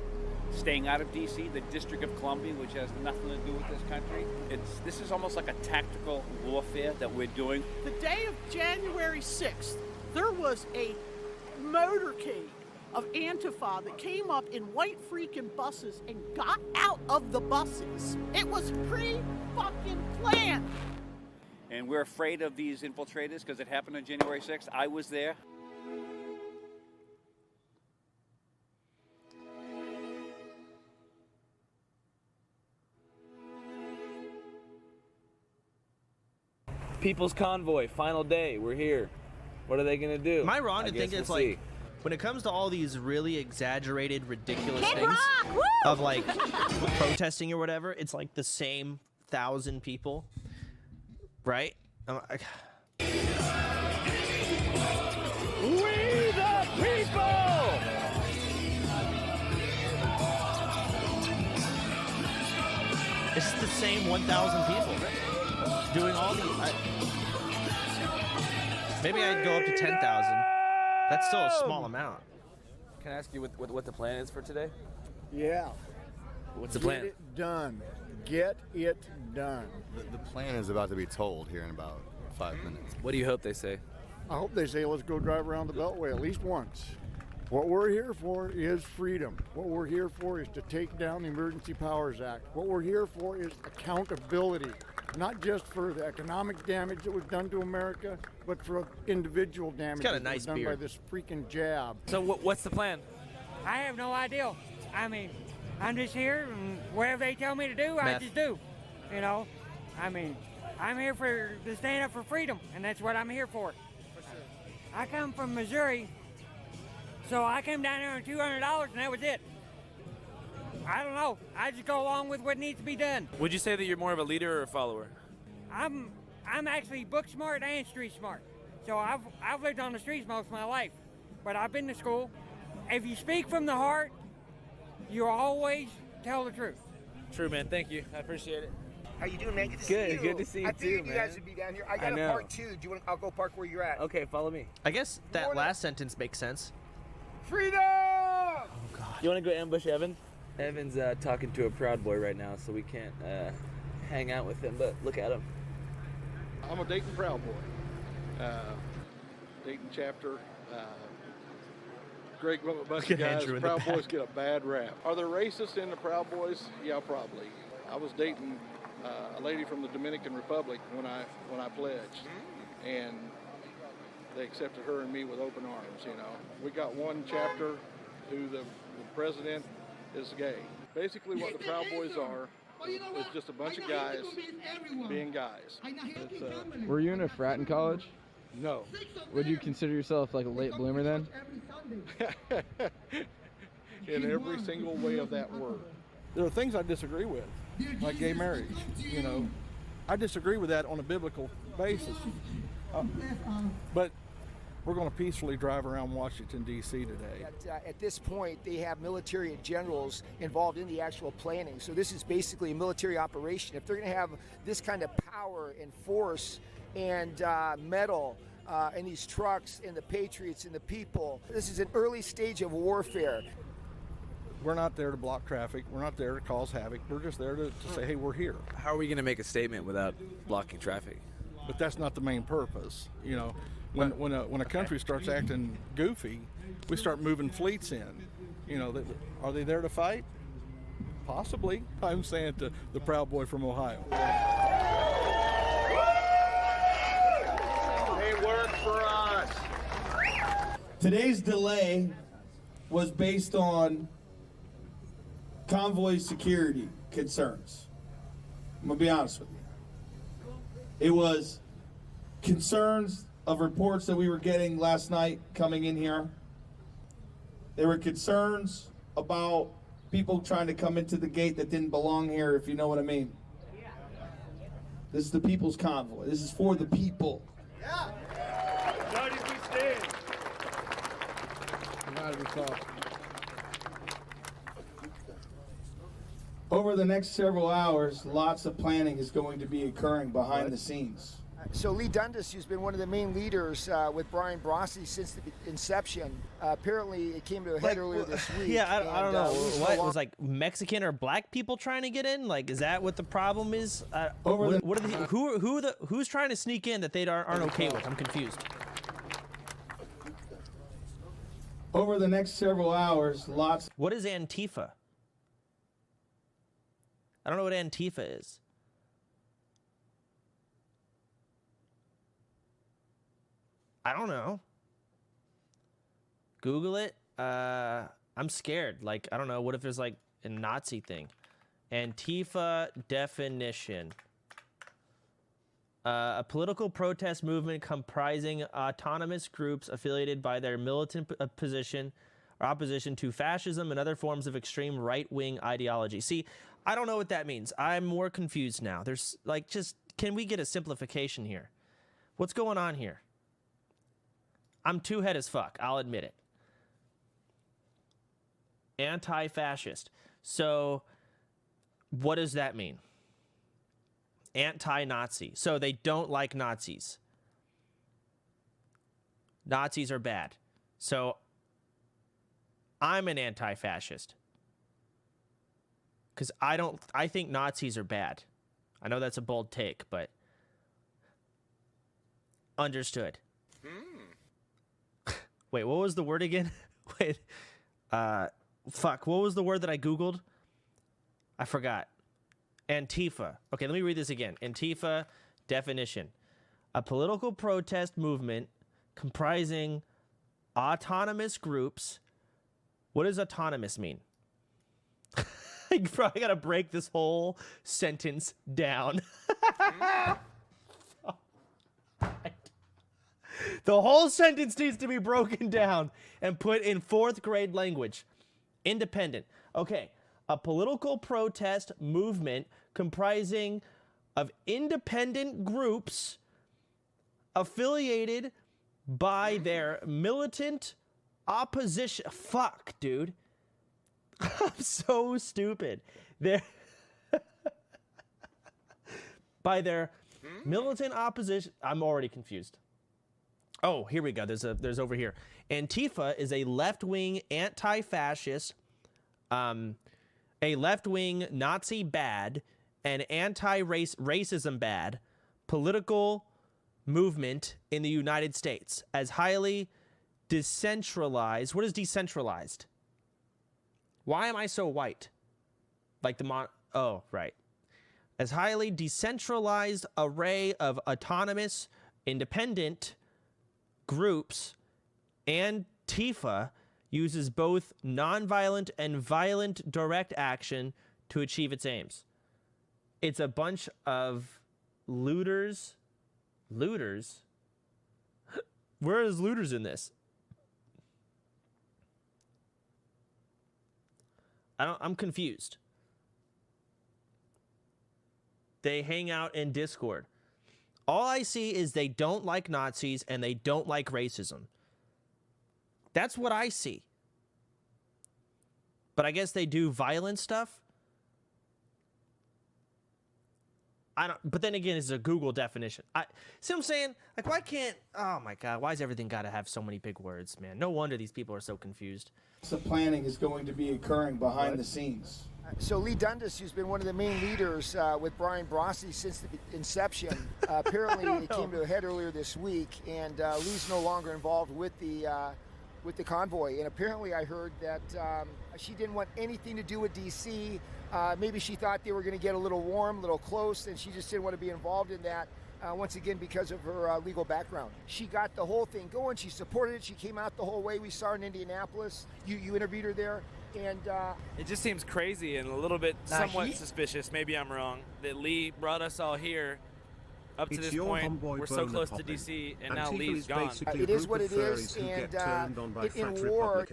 staying out of DC, the District of Columbia, which has nothing to do with this country. This is almost like a tactical warfare that we're doing. The day of January 6th, there was a motorcade of Antifa that came up in white freaking buses and got out of the buses. It was pre-fucking planned. And we're afraid of these infiltrators because it happened on January 6th. I was there. People's Convoy, final day. We're here. What are they gonna do? Am I wrong to think it's like, when it comes to all these really exaggerated, ridiculous things of like protesting or whatever, it's like the same 1,000 people, right? We the people! It's the same 1,000 people doing all these. Maybe I'd go up to 10,000. That's still a small amount. Can I ask you what the plan is for today? Yeah. What's the plan? Get it done. Get it done. The plan is about to be told here in about 5 minutes. What do you hope they say? I hope they say, let's go drive around the Beltway at least once. What we're here for is freedom. What we're here for is to take down the Emergency Powers Act. What we're here for is accountability, not just for the economic damage that was done to America, but for individual damage got a nice that was done beard. by this freaking jab. So what's the plan? I have no idea. I mean, I'm just here, and whatever they tell me to do, I just do. You know, I mean, I'm here to stand up for freedom, and that's what I'm here for. I come from Missouri, so I came down here on $200, and that was it. I don't know. I just go along with what needs to be done. Would you say that you're more of a leader or a follower? I'm actually book smart and street smart. So I've lived on the streets most of my life, but I've been to school. If you speak from the heart, you always tell the truth. True, man. Thank you. I appreciate it. How you doing, man? Good to see you. Good to see you I figured too, you man. guys would be down here. I got a part 2. Do you want? I'll go park where you're at. Okay, follow me. I guess that last sentence makes sense. Freedom! You want to go ambush Evan? Evan's talking to a Proud Boy right now, so we can't hang out with him, but look at him. I'm a Dayton Proud Boy. Dayton chapter. Great bunch of guys. Proud Boys get a bad rap. Are there racists in the Proud Boys? Yeah, probably. I was dating a lady from the Dominican Republic when I pledged, and they accepted her and me with open arms. You know, we got one chapter who the president is gay. Basically, what the Proud Boys are is just a bunch of guys being guys. Were you in a frat in college? No. Would you consider yourself like a late bloomer then? In every single way of that word. There are things I disagree with, like gay marriage. You know, I disagree with that on a biblical basis. But we're going to peacefully drive around Washington, D.C. today. At this point, they have military generals involved in the actual planning. So this is basically a military operation. If they're going to have this kind of power and force and metal in these trucks and the patriots and the people, this is an early stage of warfare. We're not there to block traffic. We're not there to cause havoc. We're just there to say, hey, we're here. How are we going to make a statement without blocking traffic? But that's not the main purpose. You know, when a country starts acting goofy, we start moving fleets in. You know, are they there to fight? Possibly. I'm saying to the Proud Boy from Ohio. They work for us. Today's delay was based on Convoy security concerns. I'm gonna be honest with you. It was concerns of reports that we were getting last night coming in here. There were concerns about people trying to come into the gate that didn't belong here, if you know what I mean. This is the people's convoy. This is for the people. Yeah. United we stand. United we fall. Over the next several hours, lots of planning is going to be occurring behind the scenes. So Lee Dundas, who's been one of the main leaders with Brian Brossi since the inception, apparently it came to a head earlier this week. Yeah, I don't know. What was like Mexican or black people trying to get in? Like, is that what the problem is? What are the, who's trying to sneak in that they aren't okay with? I'm confused. Over the next several hours, lots. What is Antifa? I don't know what Antifa is. I don't know. Google it. I'm scared. Like, I don't know. What if there's like a Nazi thing? Antifa definition. A political protest movement comprising autonomous groups affiliated by their militant position or opposition to fascism and other forms of extreme right-wing ideology. See, I don't know what that means. I'm more confused now. There's like, just, can we get a simplification here? What's going on here? I'm two-head as fuck. I'll admit it. Anti-fascist. So what does that mean? Anti-Nazi. So they don't like Nazis. Nazis are bad. So I'm an anti-fascist. Because I think Nazis are bad. I know that's a bold take, but understood. Wait, what was the word again? Wait, fuck, what was the word that I Googled? I forgot. Antifa. Okay, let me read this again. Antifa definition. A political protest movement comprising autonomous groups. What does autonomous mean? You probably got to break this whole sentence down. The whole sentence needs to be broken down and put in 4th grade language. Independent. Okay. A political protest movement comprising of independent groups affiliated by their militant opposition. Fuck, dude. I'm so stupid. By their militant opposition. I'm already confused. Oh, here we go. There's over here. Antifa is a left-wing anti-fascist, a left-wing Nazi bad, and anti-racism bad political movement in the United States as highly decentralized. What is decentralized? Why am I so white? Like oh, right. As highly decentralized array of autonomous, independent groups, Antifa uses both nonviolent and violent direct action to achieve its aims. It's a bunch of looters. Where is looters in this? I'm confused. They hang out in Discord. All I see is they don't like Nazis and they don't like racism. That's what I see. But I guess they do violent stuff. But then again, it's a Google definition. See what I'm saying? Like, why can't, oh my God, why is everything got to have so many big words, man? No wonder these people are so confused. The planning is going to be occurring behind the scenes. So Lee Dundas, who's been one of the main leaders with Brian Brossi since the inception, apparently it came to a head earlier this week, and Lee's no longer involved with the convoy. And apparently I heard that she didn't want anything to do with DC. Maybe she thought they were going to get a little warm, a little close, and she just didn't want to be involved in that, once again, because of her legal background. She got the whole thing going. She supported it. She came out the whole way. We saw her in Indianapolis. You interviewed her there. And it just seems crazy and a little bit somewhat suspicious. Maybe I'm wrong. That Lee brought us all here up to this point. We're so close to DC, and now Lee's gone. It is what it is, and in war.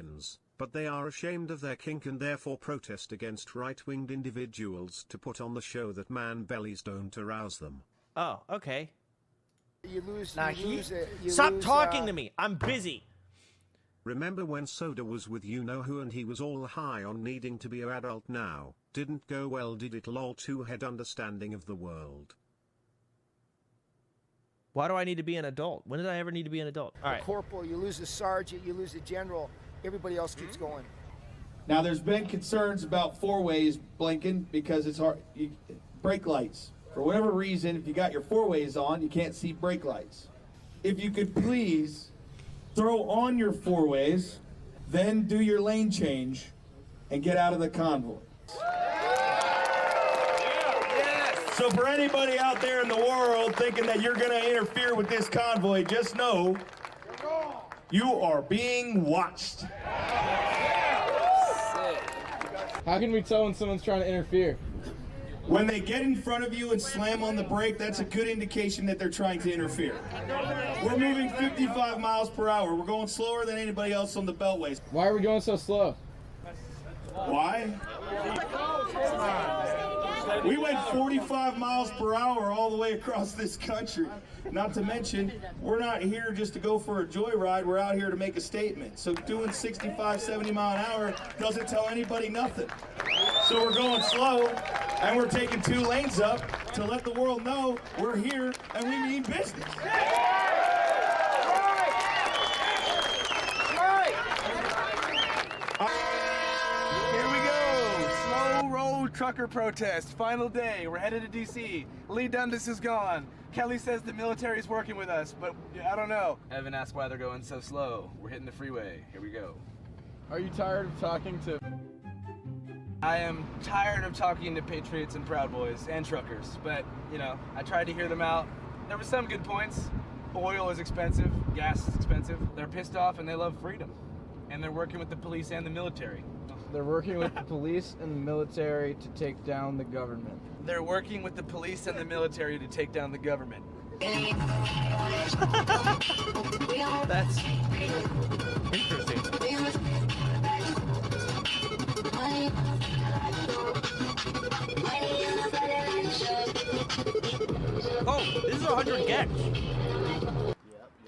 But they are ashamed of their kink and therefore protest against right-winged individuals to put on the show that man bellies don't arouse them. Oh, okay. You lose. Stop talking to me. I'm busy. Remember when Soda was with you-know-who and he was all high on needing to be an adult now? Didn't go well, did it? Lol. Two-head understanding of the world. Why do I need to be an adult? When did I ever need to be an adult? All right. A corporal, you lose a sergeant, you lose a general. Everybody else keeps going. Now, there's been concerns about four-ways blinking because it's hard. Brake lights. For whatever reason, if you got your four-ways on, you can't see brake lights. If you could please throw on your four-ways, then do your lane change, and get out of the convoy. So for anybody out there in the world thinking that you're going to interfere with this convoy, just know you are being watched. How can we tell when someone's trying to interfere? When they get in front of you and slam on the brake, that's a good indication that they're trying to interfere. We're moving 55 miles per hour. We're going slower than anybody else on the beltways. Why are we going so slow? Why? We went 45 miles per hour all the way across this country. Not to mention, we're not here just to go for a joyride. We're out here to make a statement. So doing 65, 70 mile an hour doesn't tell anybody nothing. So we're going slow, and we're taking 2 lanes up to let the world know we're here and we mean business. Here we go. Slow roll trucker protest. Final day. We're headed to D.C. Lee Dundas is gone. Kelly says the military is working with us, but I don't know. Evan asked why they're going so slow. We're hitting the freeway. Here we go. Are you tired of talking to... I am tired of talking to patriots and Proud Boys and truckers, but, you know, I tried to hear them out. There were some good points. Oil is expensive. Gas is expensive. They're pissed off and they love freedom. And they're working with the police and the military. They're working with the police and the military to take down the government. They're working with the police and the military to take down the government. That's interesting. Oh, this is 100 gex.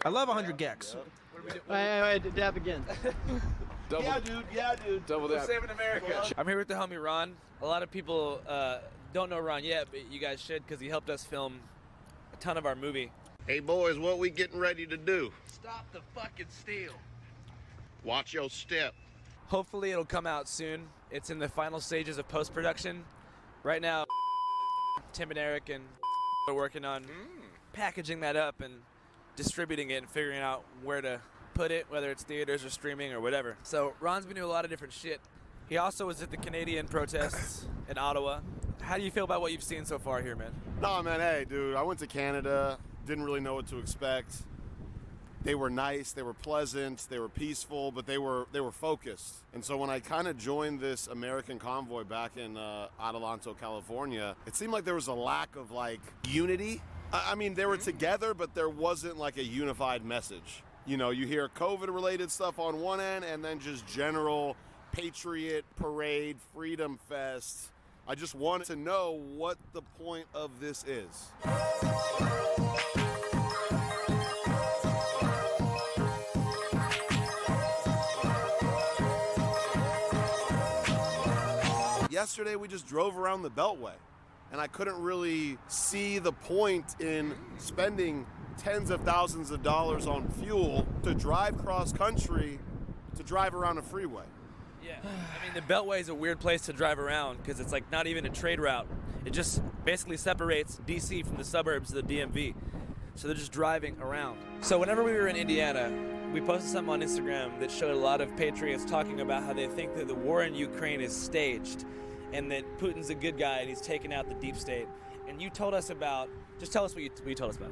I love 100 gex. Wait, dab again. Double, yeah, dude. Double We're that. saving America. I'm here with the homie Ron. A lot of people don't know Ron yet, but you guys should because he helped us film a ton of our movie. Hey boys, what we getting ready to do? Stop the fucking steal. Watch your step. Hopefully it'll come out soon. It's in the final stages of post-production. Right now, Tim and Eric and are working on packaging that up and distributing it and figuring out where to put it, whether it's theaters or streaming or whatever. So Ron's been doing a lot of different shit. He also was at the Canadian protests in Ottawa. How do you feel about what you've seen so far here, man? No, man, hey, dude, I went to Canada, didn't really know what to expect. They were nice, they were pleasant, they were peaceful, but they were focused. And so when I kind of joined this American convoy back in Adelanto, California, it seemed like there was a lack of, like, unity. I mean, they were together, but there wasn't, like, a unified message. You know, you hear COVID-related stuff on one end, and then just general Patriot Parade, Freedom Fest. I just wanted to know what the point of this is. Yesterday we just drove around the Beltway, and I couldn't really see the point in spending tens of thousands of dollars on fuel to drive cross country to drive around a freeway. Yeah, I mean, the Beltway is a weird place to drive around because it's like not even a trade route. It just basically separates DC from the suburbs of the DMV. So they're just driving around. So whenever we were in Indiana, we posted something on Instagram that showed a lot of patriots talking about how they think that the war in Ukraine is staged and that Putin's a good guy and he's taken out the deep state. And you told us about, just tell us what you told us about.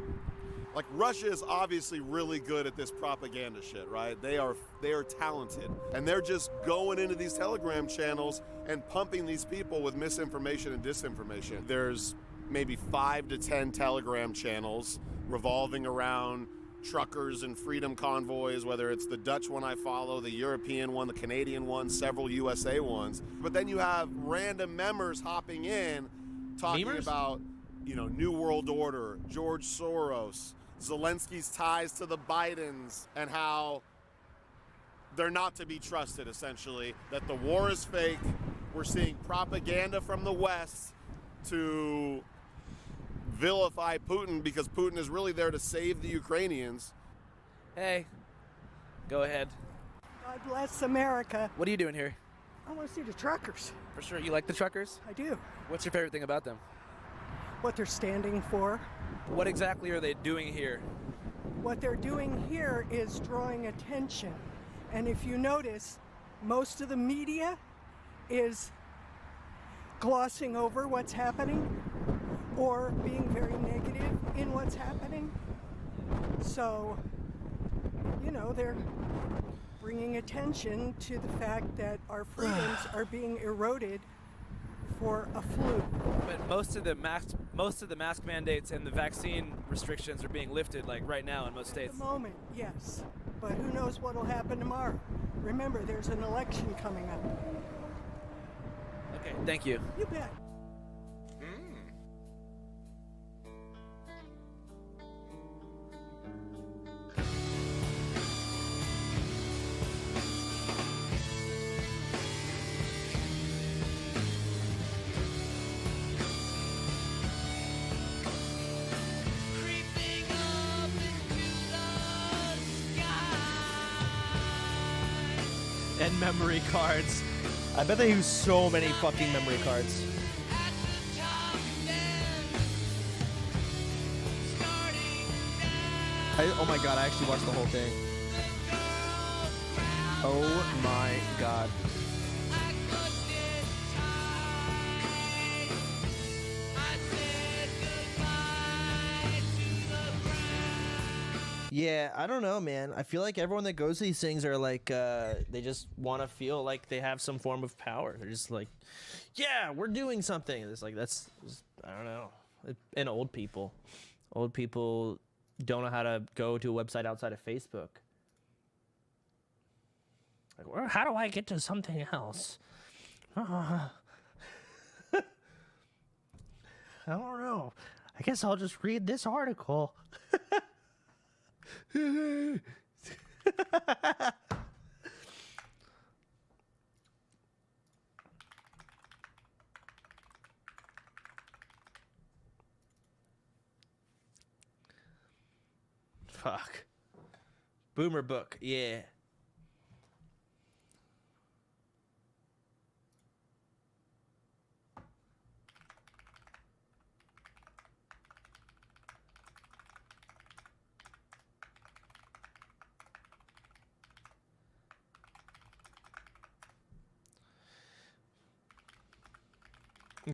Like, Russia is obviously really good at this propaganda shit, right? They are talented, and they're just going into these Telegram channels and pumping these people with misinformation and disinformation. There's maybe 5 to 10 Telegram channels revolving around truckers and freedom convoys, whether it's the Dutch one I follow, the European one, the Canadian one, several USA ones. But then you have random members hopping in talking about, you know, New World Order, George Soros, Zelensky's ties to the Bidens, and how they're not to be trusted, essentially, that the war is fake. We're seeing propaganda from the West to vilify Putin because Putin is really there to save the Ukrainians. Hey, go ahead. God bless America. What are you doing here? I want to see the truckers. For sure. You like the truckers? I do. What's your favorite thing about them? What they're standing for. What exactly are they doing here? What they're doing here is drawing attention. And if you notice, most of the media is glossing over what's happening or being very negative in what's happening. So, you know, they're bringing attention to the fact that our freedoms are being eroded for a fluke. But most of the mask mandates and the vaccine restrictions are being lifted, like right now in most states. At the moment, yes. But who knows what will happen tomorrow? Remember, there's an election coming up. Okay, thank you. You bet. And memory cards. I bet they use so many fucking memory cards. Oh my god, I actually watched the whole thing. Oh my god. Yeah, I don't know, man. I feel like everyone that goes to these things are like, they just want to feel like they have some form of power. They're just like, yeah, we're doing something. It's like, that's, I don't know. And old people don't know how to go to a website outside of Facebook. Like, well, how do I get to something else? I don't know. I guess I'll just read this article. Fuck. Boomer book, yeah.